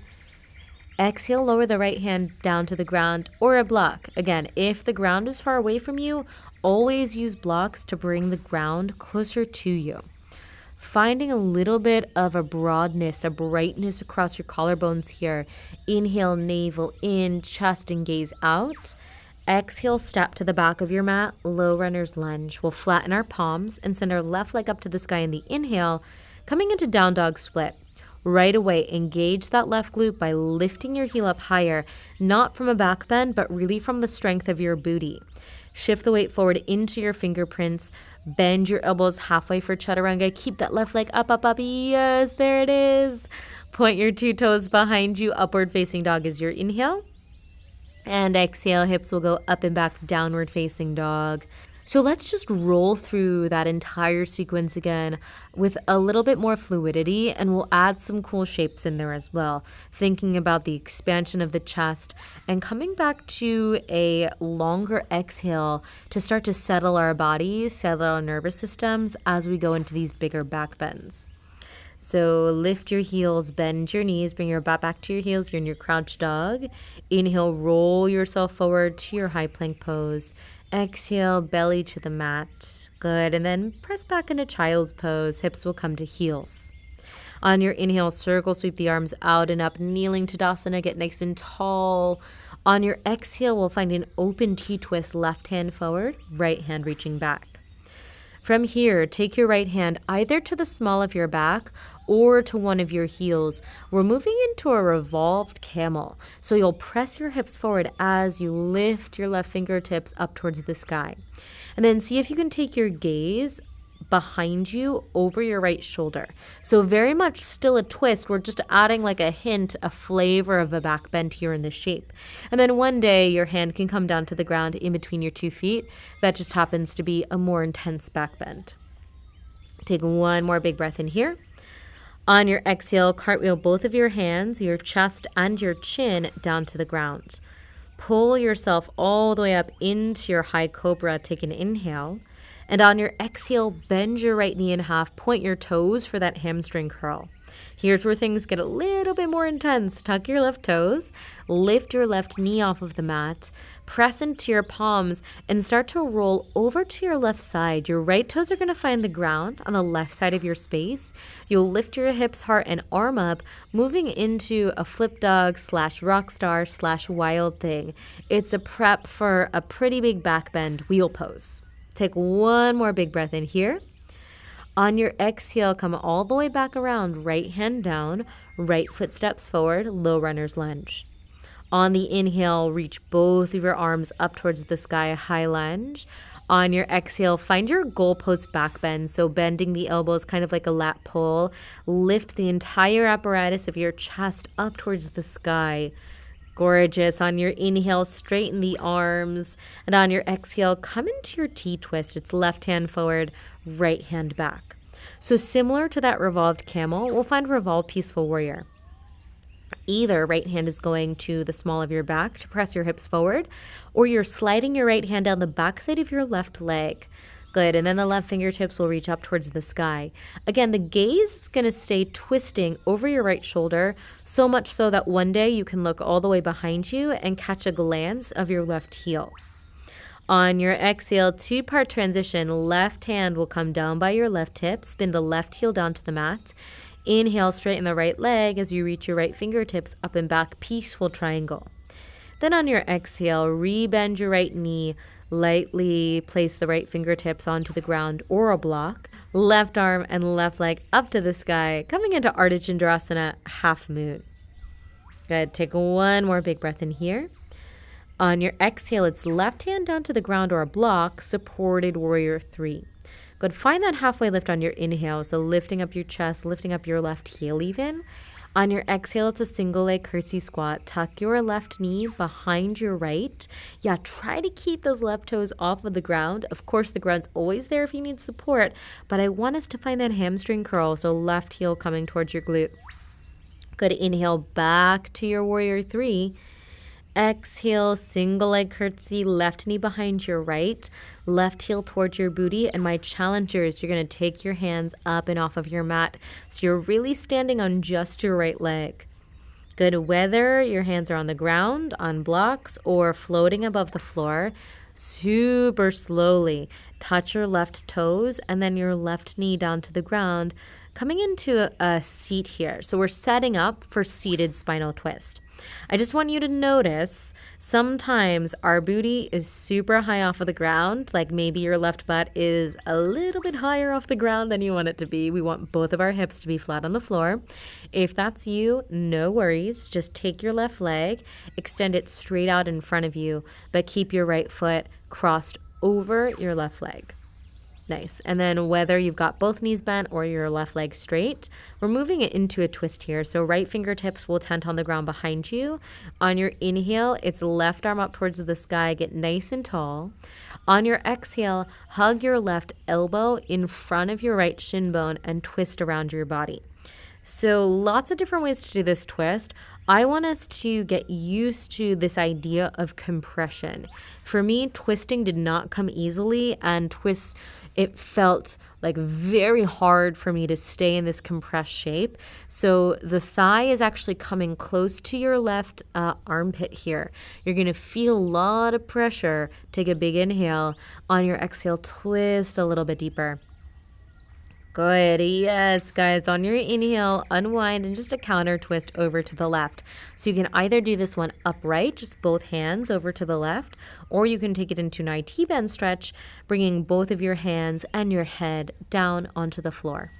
Exhale, lower the right hand down to the ground or a block. Again, if the ground is far away from you, always use blocks to bring the ground closer to you. Finding a little bit of a broadness, a brightness across your collarbones here. Inhale, navel in, chest and gaze out. Exhale, step to the back of your mat, low runner's lunge. We'll flatten our palms and send our left leg up to the sky in the inhale, coming into down dog split. Right away, engage that left glute by lifting your heel up higher, not from a back bend, but really from the strength of your booty. Shift the weight forward into your fingerprints. Bend your elbows halfway for chaturanga. Keep that left leg up, up, up. Yes, there it is. Point your two toes behind you. Upward facing dog is your inhale. And exhale, hips will go up and back, downward facing dog. So let's just roll through that entire sequence again with a little bit more fluidity, and we'll add some cool shapes in there as well. Thinking about the expansion of the chest and coming back to a longer exhale to start to settle our bodies, settle our nervous systems as we go into these bigger back bends. So lift your heels, bend your knees, bring your butt back to your heels. You're in your crouch dog. Inhale, roll yourself forward to your high plank pose. Exhale, belly to the mat. Good. And then press back into child's pose. Hips will come to heels. On your inhale, circle, sweep the arms out and up, kneeling Tadasana. Get nice and tall. On your exhale, we'll find an open T-twist, left hand forward, right hand reaching back. From here, take your right hand either to the small of your back or to one of your heels. We're moving into a revolved camel. So you'll press your hips forward as you lift your left fingertips up towards the sky. And then see if you can take your gaze behind you over your right shoulder. So very much still a twist. We're just adding like a hint, a flavor of a back bend here in the shape. And then one day your hand can come down to the ground in between your 2 feet. That just happens to be a more intense back bend. Take one more big breath in here. On your exhale, cartwheel both of your hands, your chest and your chin down to the ground. Pull yourself all the way up into your high cobra. Take an inhale. And on your exhale, bend your right knee in half, point your toes for that hamstring curl. Here's where things get a little bit more intense. Tuck your left toes, lift your left knee off of the mat, press into your palms, and start to roll over to your left side. Your right toes are going to find the ground on the left side of your space. You'll lift your hips, heart, and arm up, moving into a flip dog / rock star / wild thing. It's a prep for a pretty big back bend wheel pose. Take one more big breath in here. On your exhale, come all the way back around, right hand down, right foot steps forward, low runner's lunge. On the inhale, reach both of your arms up towards the sky, high lunge. On your exhale, find your goalpost back bend. So bending the elbows, kind of like a lat pull. Lift the entire apparatus of your chest up towards the sky. Gorgeous. On your inhale, straighten the arms. And on your exhale, come into your T-twist. It's left hand forward, right hand back. So similar to that revolved camel, we'll find revolved peaceful warrior. Either right hand is going to the small of your back to press your hips forward, or you're sliding your right hand down the backside of your left leg. Good. And then the left fingertips will reach up towards the sky. Again, the gaze is going to stay twisting over your right shoulder, so much so that one day you can look all the way behind you and catch a glance of your left heel. On your exhale, 2-part transition. Left hand will come down by your left hip. Spin the left heel down to the mat. Inhale, straighten the right leg as you reach your right fingertips up and back, peaceful triangle. Then on your exhale, rebend your right knee. Lightly place the right fingertips onto the ground or a block. Left arm and left leg up to the sky, coming into Ardha Chandrasana, half moon. Good. Take one more big breath in here. On your exhale, it's left hand down to the ground or a block, supported warrior 3. Good. Find that halfway lift on your inhale. So lifting up your chest, lifting up your left heel even. On your exhale, it's a single leg curtsy squat. Tuck your left knee behind your right. Yeah, try to keep those left toes off of the ground. Of course, the ground's always there if you need support, but I want us to find that hamstring curl. So left heel coming towards your glute. Good. Inhale back to your warrior 3. Exhale, single leg curtsy, left knee behind your right, left heel towards your booty. And my challenger is you're going to take your hands up and off of your mat. So you're really standing on just your right leg. Good. Whether your hands are on the ground, on blocks, or floating above the floor, super slowly touch your left toes and then your left knee down to the ground, coming into a seat here. So we're setting up for seated spinal twist. I just want you to notice sometimes our booty is super high off of the ground, like maybe your left butt is a little bit higher off the ground than you want it to be. We want both of our hips to be flat on the floor. If that's you, no worries. Just take your left leg, extend it straight out in front of you, but keep your right foot crossed over your left leg. Nice. And then whether you've got both knees bent or your left leg straight, we're moving it into a twist here. So right fingertips will tent on the ground behind you. On your inhale, it's left arm up towards the sky. Get nice and tall. On your exhale, hug your left elbow in front of your right shin bone and twist around your body. So lots of different ways to do this twist. I want us to get used to this idea of compression. For me, twisting did not come easily, and twists, it felt like very hard for me to stay in this compressed shape. So the thigh is actually coming close to your left armpit here. You're going to feel a lot of pressure. Take a big inhale. On your exhale, twist a little bit deeper. Good. Yes, guys. On your inhale, unwind and just a counter twist over to the left. So you can either do this one upright, just both hands over to the left, or you can take it into an IT bend stretch, bringing both of your hands and your head down onto the floor.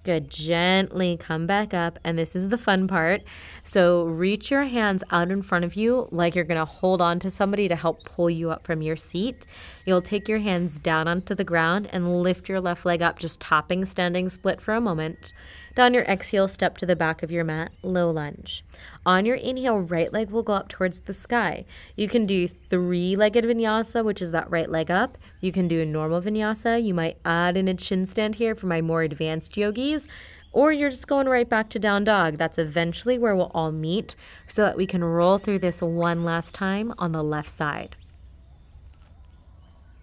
Good. Gently come back up. And this is the fun part. So reach your hands out in front of you like you're going to hold on to somebody to help pull you up from your seat. You'll take your hands down onto the ground and lift your left leg up, just topping standing split for a moment. Down your exhale, step to the back of your mat, low lunge. On your inhale, right leg will go up towards the sky. You can do 3-legged vinyasa, which is that right leg up. You can do a normal vinyasa. You might add in a chin stand here for my more advanced yogis, or you're just going right back to down dog. That's eventually where we'll all meet so that we can roll through this one last time on the left side.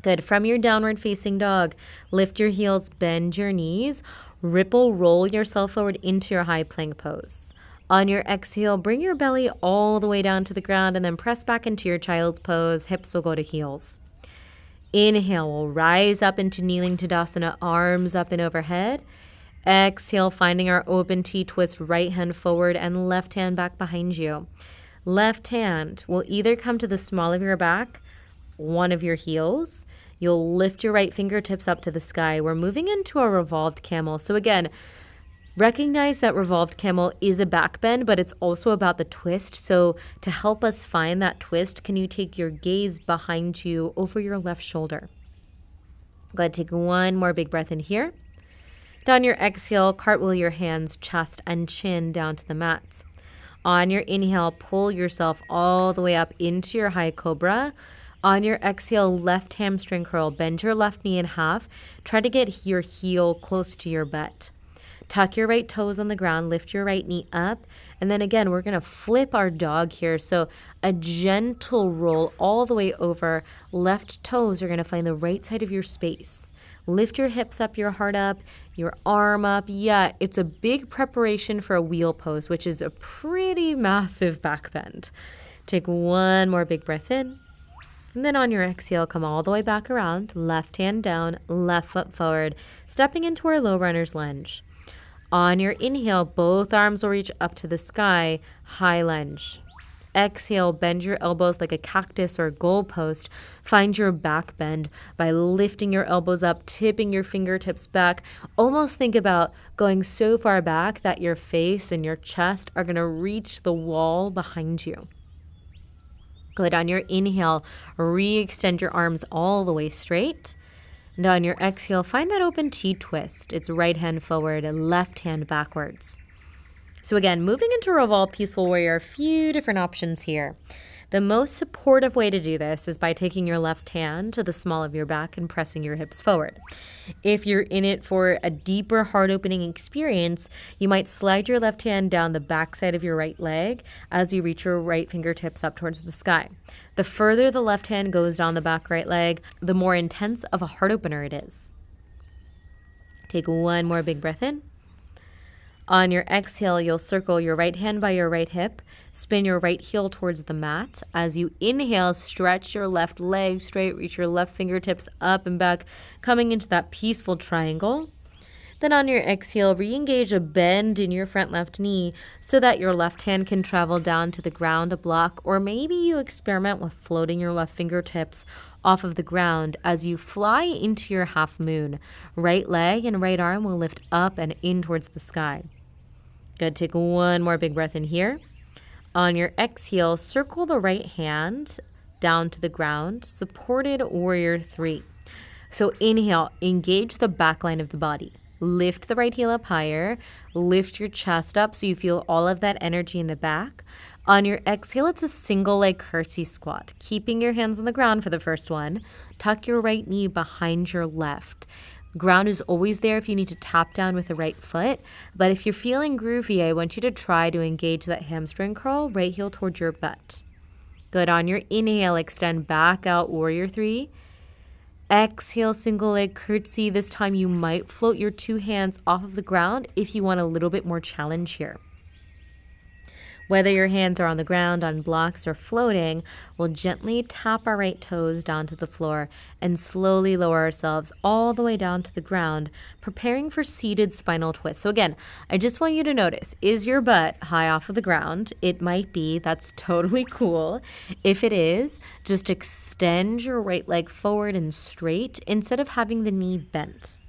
Good. From your downward facing dog, lift your heels, bend your knees, ripple, roll yourself forward into your high plank pose. On your exhale, bring your belly all the way down to the ground and then press back into your child's pose. Hips will go to heels. Inhale, we'll rise up into kneeling Tadasana, arms up and overhead. Exhale, finding our open T-twist, right hand forward and left hand back behind you. Left hand will either come to the small of your back, one of your heels. You'll lift your right fingertips up to the sky. We're moving into a revolved camel. So again, recognize that revolved camel is a back bend, but it's also about the twist. So to help us find that twist, can you take your gaze behind you over your left shoulder? Go ahead, take one more big breath in here. Down your exhale, cartwheel your hands, chest and chin down to the mat. On your inhale, pull yourself all the way up into your high cobra. On your exhale, left hamstring curl. Bend your left knee in half. Try to get your heel close to your butt. Tuck your right toes on the ground. Lift your right knee up. And then again, we're going to flip our dog here. So a gentle roll all the way over. Left toes are going to find the right side of your space. Lift your hips up, your heart up, your arm up. Yeah, it's a big preparation for a wheel pose, which is a pretty massive back bend. Take one more big breath in. And then on your exhale, come all the way back around, left hand down, left foot forward, stepping into our low runner's lunge. On your inhale, both arms will reach up to the sky, high lunge. exhale, bend your elbows like a cactus or a goalpost. Find your back bend by lifting your elbows up, tipping your fingertips back. Almost think about going so far back that your face and your chest are going to reach the wall behind you. Good. On your inhale, re-extend your arms all the way straight. And on your exhale, find that open T-twist. It's right hand forward and left hand backwards. So again, moving into Revolve Peaceful Warrior, a few different options here. The most supportive way to do this is by taking your left hand to the small of your back and pressing your hips forward. If you're in it for a deeper heart opening experience, you might slide your left hand down the backside of your right leg as you reach your right fingertips up towards the sky. The further the left hand goes down the back right leg, the more intense of a heart opener it is. Take one more big breath in. On your exhale, you'll circle your right hand by your right hip, spin your right heel towards the mat. As you inhale, stretch your left leg straight, reach your left fingertips up and back, coming into that peaceful triangle. Then on your exhale, re-engage a bend in your front left knee so that your left hand can travel down to the ground a block, or maybe you experiment with floating your left fingertips off of the ground as you fly into your half moon. Right leg and right arm will lift up and in towards the sky. Good. Take one more big breath in here. On your exhale, circle the right hand down to the ground, supported warrior 3. So inhale, engage the back line of the body. Lift the right heel up higher. Lift your chest up so you feel all of that energy in the back. On your exhale, it's a single leg curtsy squat. Keeping your hands on the ground for the first one. Tuck your right knee behind your left. Ground is always there if you need to tap down with the right foot. But if you're feeling groovy, I want you to try to engage that hamstring curl, right heel towards your butt. Good. On your inhale, extend back out, warrior 3. Exhale, single leg curtsy. This time you might float your 2 hands off of the ground if you want a little bit more challenge here. Whether your hands are on the ground, on blocks, or floating, we'll gently tap our right toes down to the floor and slowly lower ourselves all the way down to the ground, preparing for seated spinal twist. So again, I just want you to notice, is your butt high off of the ground? It might be. That's totally cool. If it is, just extend your right leg forward and straight instead of having the knee bent.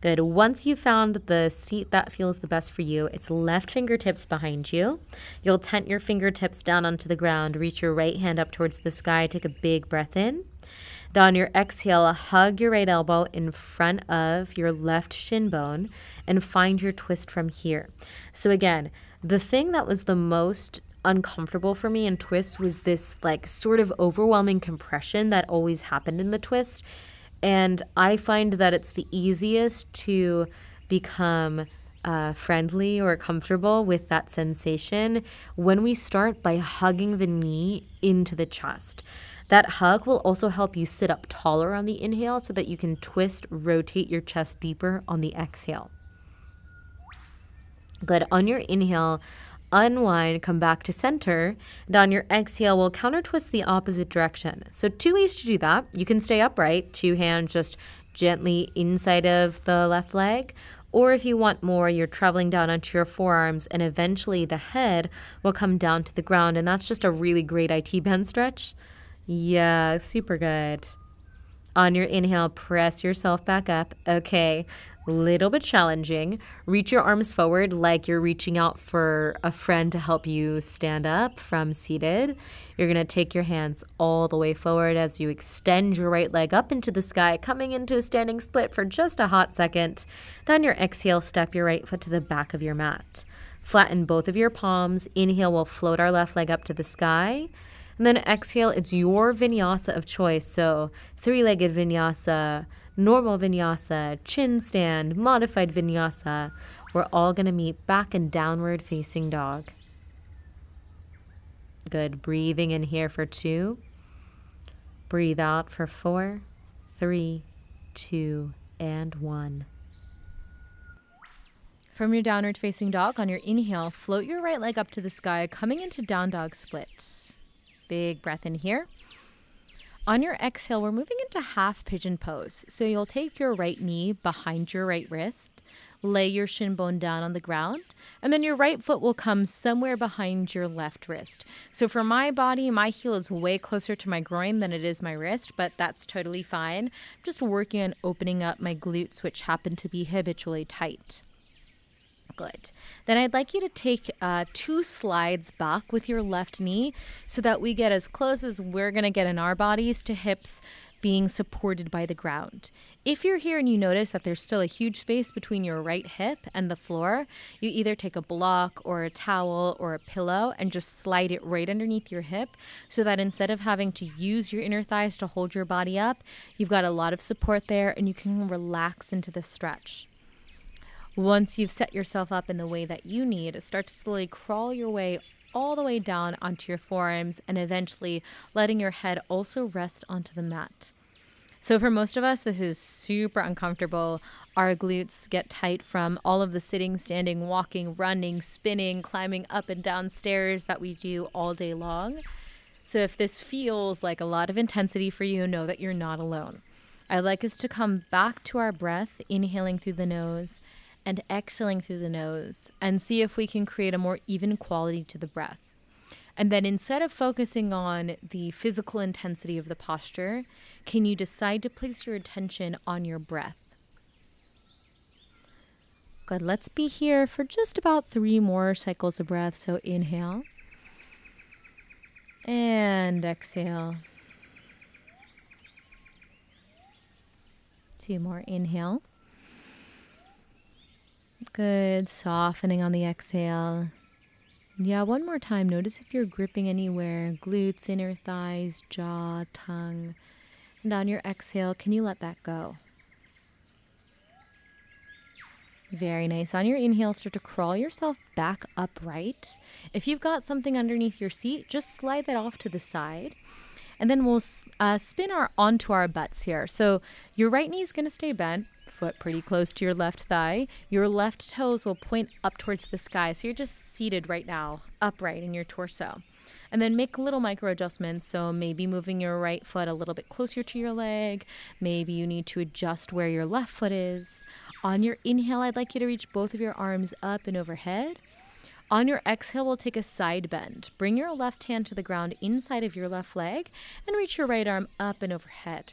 Good. Once you've found the seat that feels the best for you, it's left fingertips behind you. You'll tent your fingertips down onto the ground, reach your right hand up towards the sky, take a big breath in. Then on your exhale, hug your right elbow in front of your left shin bone and find your twist from here. So again, the thing that was the most uncomfortable for me in twist was this like sort of overwhelming compression that always happened in the twist. And I find that it's the easiest to become friendly or comfortable with that sensation when we start by hugging the knee into the chest. That hug will also help you sit up taller on the inhale so that you can twist, rotate your chest deeper on the exhale. Good. On your inhale, unwind, come back to center, and on your exhale, we'll counter twist the opposite direction. So 2 ways to do that. You can stay upright, 2 hands just gently inside of the left leg, or if you want more, you're traveling down onto your forearms, and eventually the head will come down to the ground, and that's just a really great IT band stretch. Yeah, super good. On your inhale, press yourself back up. Okay, little bit challenging. Reach your arms forward like you're reaching out for a friend to help you stand up from seated. You're going to take your hands all the way forward as you extend your right leg up into the sky, coming into a standing split for just a hot second. Then your exhale, step your right foot to the back of your mat. Flatten both of your palms. Inhale, we'll float our left leg up to the sky. And then exhale, it's your vinyasa of choice. So 3-legged vinyasa, normal vinyasa, chin stand, modified vinyasa. We're all going to meet back in downward facing dog. Good. Breathing in here for 2. Breathe out for 4, 3, 2, and 1. From your downward facing dog, on your inhale, float your right leg up to the sky, coming into down dog split. Big breath in here. On your exhale, we're moving into half pigeon pose. So you'll take your right knee behind your right wrist, lay your shin bone down on the ground, and then your right foot will come somewhere behind your left wrist. So for my body, my heel is way closer to my groin than it is my wrist, but that's totally fine. I'm just working on opening up my glutes, which happen to be habitually tight. Good. Then I'd like you to take 2 slides back with your left knee so that we get as close as we're going to get in our bodies to hips being supported by the ground. If you're here and you notice that there's still a huge space between your right hip and the floor, you either take a block or a towel or a pillow and just slide it right underneath your hip so that instead of having to use your inner thighs to hold your body up, you've got a lot of support there and you can relax into the stretch. Once you've set yourself up in the way that you need, start to slowly crawl your way all the way down onto your forearms and eventually letting your head also rest onto the mat. So for most of us, this is super uncomfortable. Our glutes get tight from all of the sitting, standing, walking, running, spinning, climbing up and down stairs that we do all day long. So if this feels like a lot of intensity for you, know that you're not alone. I'd like us to come back to our breath, inhaling through the nose and exhaling through the nose, and see if we can create a more even quality to the breath. And then instead of focusing on the physical intensity of the posture, can you decide to place your attention on your breath? Good, let's be here for just about 3 more cycles of breath. So inhale and exhale. 2 more, inhale. Good, softening on the exhale. Yeah, 1 more time. Notice if you're gripping anywhere, glutes, inner thighs, jaw, tongue. And on your exhale, can you let that go? Very nice. On your inhale, start to crawl yourself back upright. If you've got something underneath your seat, just slide that off to the side. And then we'll spin onto our butts here. So your right knee is going to stay bent, foot pretty close to your left thigh. Your left toes will point up towards the sky. So you're just seated right now, upright in your torso. And then make little micro adjustments. So maybe moving your right foot a little bit closer to your leg. Maybe you need to adjust where your left foot is. On your inhale, I'd like you to reach both of your arms up and overhead. On your exhale, we'll take a side bend. Bring your left hand to the ground inside of your left leg and reach your right arm up and overhead.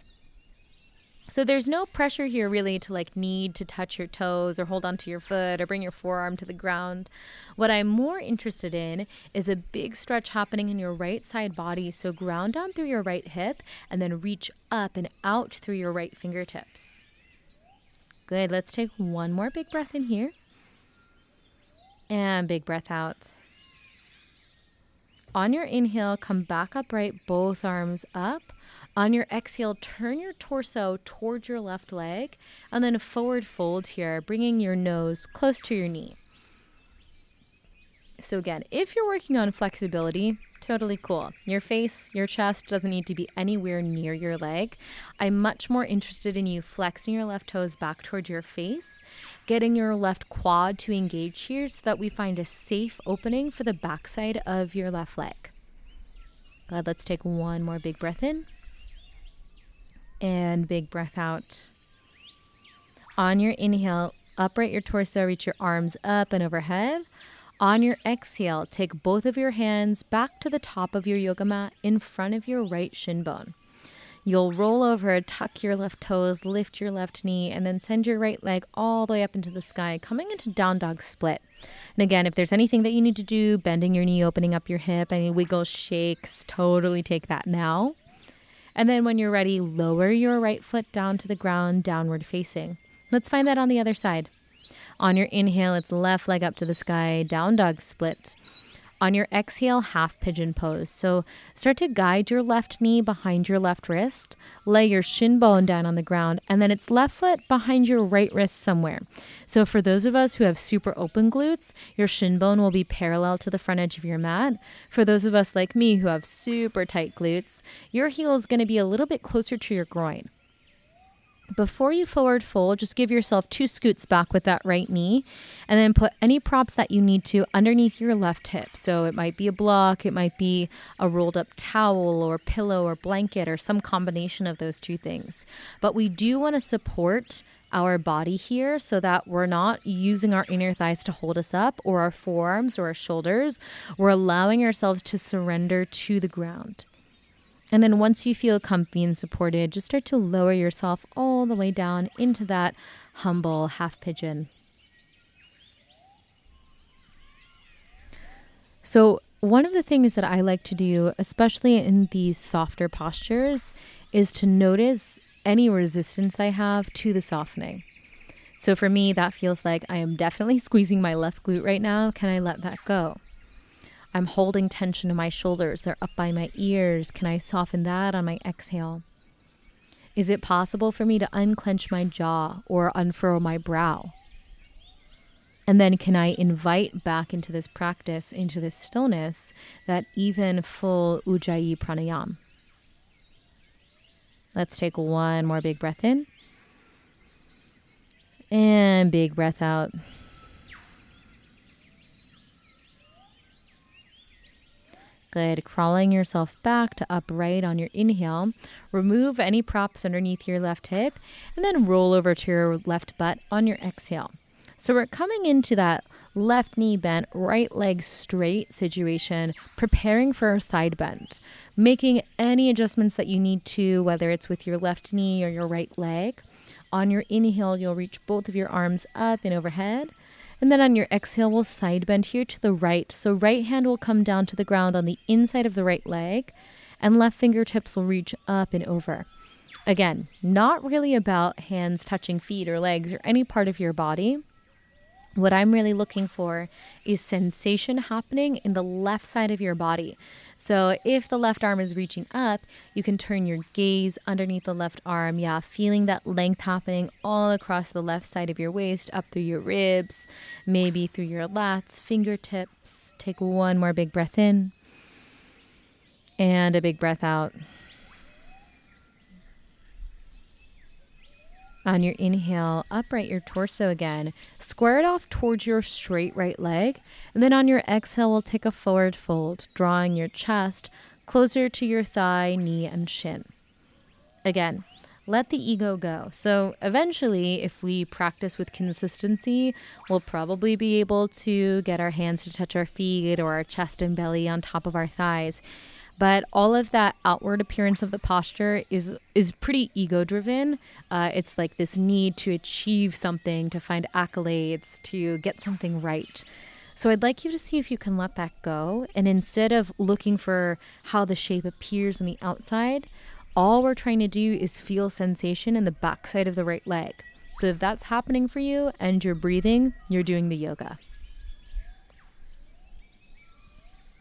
So there's no pressure here really to need to touch your toes or hold onto your foot or bring your forearm to the ground. What I'm more interested in is a big stretch happening in your right side body. So ground down through your right hip and then reach up and out through your right fingertips. Good, let's take 1 more big breath in here. And big breath out. On your inhale, come back upright, both arms up. On your exhale, turn your torso towards your left leg and then a forward fold here, bringing your nose close to your knee. So again, if you're working on flexibility, totally cool. Your face, your chest doesn't need to be anywhere near your leg. I'm much more interested in you flexing your left toes back towards your face, getting your left quad to engage here so that we find a safe opening for the backside of your left leg. Good, let's take 1 more big breath in. And big breath out. On your inhale, upright your torso, reach your arms up and overhead. On your exhale, take both of your hands back to the top of your yoga mat in front of your right shin bone. You'll roll over, tuck your left toes, lift your left knee, and then send your right leg all the way up into the sky, coming into down dog split. And again, if there's anything that you need to do, bending your knee, opening up your hip, any wiggles, shakes, totally take that now. And then when you're ready, lower your right foot down to the ground, downward facing. Let's find that on the other side. On your inhale, it's left leg up to the sky, down dog split. On your exhale, half pigeon pose. So start to guide your left knee behind your left wrist, lay your shin bone down on the ground, and then it's left foot behind your right wrist somewhere. So for those of us who have super open glutes, your shin bone will be parallel to the front edge of your mat. For those of us like me who have super tight glutes, your heel is going to be a little bit closer to your groin. Before you forward fold, just give yourself 2 scoots back with that right knee, and then put any props that you need to underneath your left hip. So it might be a block, it might be a rolled up towel or pillow or blanket or some combination of those 2 things. But we do want to support our body here so that we're not using our inner thighs to hold us up, or our forearms or our shoulders. We're allowing ourselves to surrender to the ground. And then once you feel comfy and supported, just start to lower yourself all the way down into that humble half pigeon. So one of the things that I like to do, especially in these softer postures, is to notice any resistance I have to the softening. So for me, that feels like I am definitely squeezing my left glute right now. Can I let that go? I'm holding tension in my shoulders. They're up by my ears. Can I soften that on my exhale? Is it possible for me to unclench my jaw or unfurl my brow? And then can I invite back into this practice, into this stillness, that even full Ujjayi pranayam? Let's take one more big breath in. And big breath out. Good. Crawling yourself back to upright on your inhale. Remove any props underneath your left hip, and then roll over to your left butt on your exhale. So we're coming into that left knee bent, right leg straight situation, preparing for a side bend, making any adjustments that you need to, whether it's with your left knee or your right leg. On your inhale, you'll reach both of your arms up and overhead. And then on your exhale, we'll side bend here to the right. So right hand will come down to the ground on the inside of the right leg, and left fingertips will reach up and over. Again, not really about hands touching feet or legs or any part of your body. What I'm really looking for is sensation happening in the left side of your body. So if the left arm is reaching up, you can turn your gaze underneath the left arm. Yeah, feeling that length happening all across the left side of your waist, up through your ribs, maybe through your lats, fingertips. Take one more big breath in and a big breath out. On your inhale, upright your torso again. Square it off towards your straight right leg. And then on your exhale, we'll take a forward fold, drawing your chest closer to your thigh, knee, and shin. Again, let the ego go. So eventually, if we practice with consistency, we'll probably be able to get our hands to touch our feet or our chest and belly on top of our thighs. But all of that outward appearance of the posture is pretty ego-driven. It's like this need to achieve something, to find accolades, to get something right. So I'd like you to see if you can let that go. And instead of looking for how the shape appears on the outside, all we're trying to do is feel sensation in the backside of the right leg. So if that's happening for you and you're breathing, you're doing the yoga.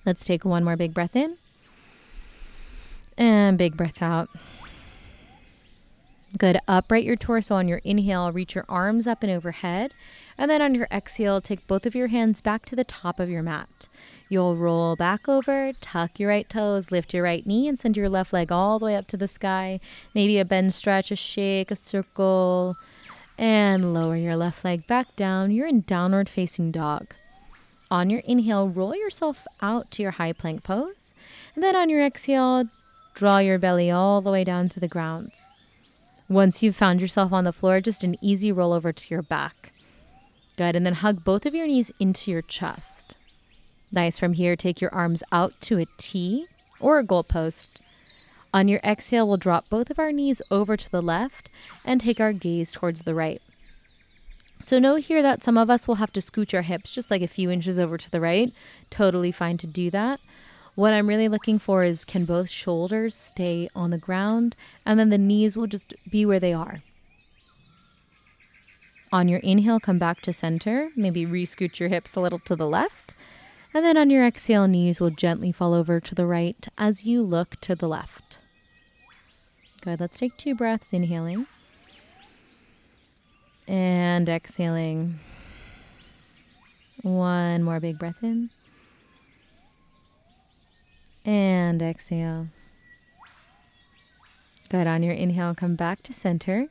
Let's take one more big breath in. And big breath out. Good. Upright your torso on your inhale. Reach your arms up and overhead. And then on your exhale, take both of your hands back to the top of your mat. You'll roll back over, tuck your right toes, lift your right knee, and send your left leg all the way up to the sky. Maybe a bend, stretch, a shake, a circle. And lower your left leg back down. You're in downward facing dog. On your inhale, roll yourself out to your high plank pose. And then on your exhale, draw your belly all the way down to the ground. Once you've found yourself on the floor, just an easy roll over to your back. Good. And then hug both of your knees into your chest. Nice. From here, take your arms out to a T or a goalpost. On your exhale, we'll drop both of our knees over to the left and take our gaze towards the right. So note here that some of us will have to scooch our hips just like a few inches over to the right. Totally fine to do that. What I'm really looking for is, can both shoulders stay on the ground, and then the knees will just be where they are. On your inhale, come back to center. Maybe re-scoot your hips a little to the left. And then on your exhale, knees will gently fall over to the right as you look to the left. Good. Let's take 2 breaths, inhaling. And exhaling. One more big breath in. And exhale. Good. On your inhale, come back to center.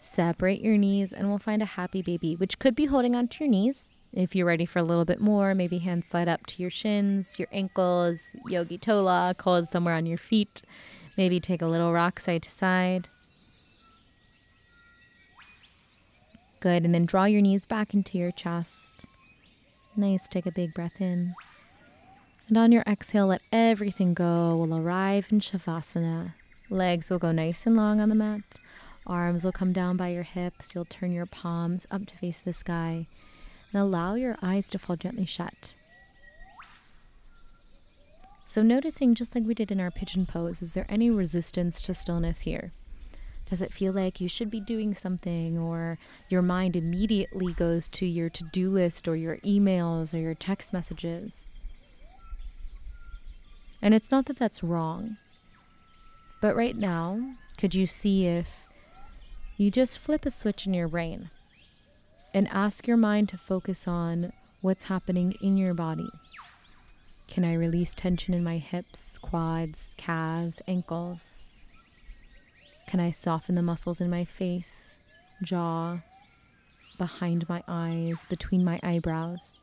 Separate your knees and we'll find a happy baby, which could be holding onto your knees. If you're ready for a little bit more, maybe hands slide up to your shins, your ankles, yogi tola, hold somewhere on your feet. Maybe take a little rock side to side. Good, and then draw your knees back into your chest. Nice, take a big breath in. And on your exhale, let everything go. We'll arrive in Savasana. Legs will go nice and long on the mat. Arms will come down by your hips. You'll turn your palms up to face the sky. And allow your eyes to fall gently shut. So noticing, just like we did in our pigeon pose, is there any resistance to stillness here? Does it feel like you should be doing something, or your mind immediately goes to your to-do list or your emails or your text messages? And it's not that that's wrong. But right now, could you see if you just flip a switch in your brain and ask your mind to focus on what's happening in your body? Can I release tension in my hips, quads, calves, ankles? Can I soften the muscles in my face, jaw, behind my eyes, between my eyebrows?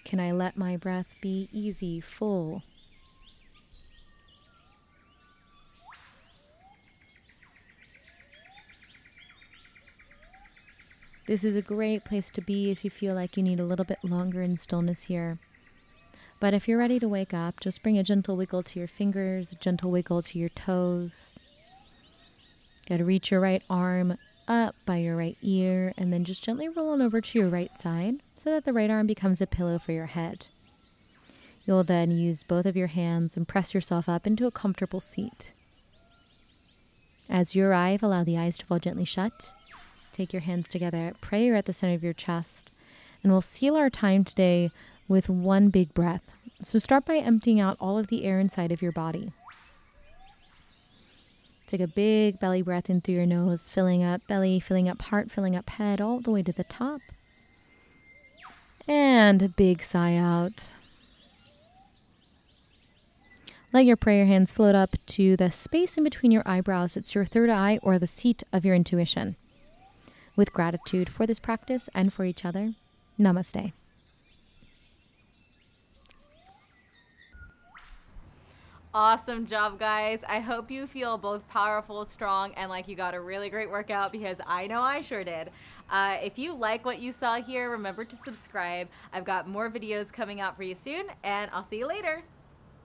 Can I let my breath be easy, full? This is a great place to be if you feel like you need a little bit longer in stillness here. But if you're ready to wake up, just bring a gentle wiggle to your fingers, a gentle wiggle to your toes. Gotta reach your right arm up by your right ear, and then just gently roll on over to your right side so that the right arm becomes a pillow for your head. You'll then use both of your hands and press yourself up into a comfortable seat. As you arrive, allow the eyes to fall gently shut. Take your hands together, prayer at the center of your chest, and we'll seal our time today with one big breath. So start by emptying out all of the air inside of your body. Take a big belly breath in through your nose, filling up belly, filling up heart, filling up head, all the way to the top. And a big sigh out. Let your prayer hands float up to the space in between your eyebrows. It's your third eye or the seat of your intuition. With gratitude for this practice and for each other, namaste. Awesome job, guys. I hope you feel both powerful, strong, and like you got a really great workout, because I know I sure did. If you like what you saw here, remember to subscribe. I've got more videos coming out for you soon, and I'll see you later.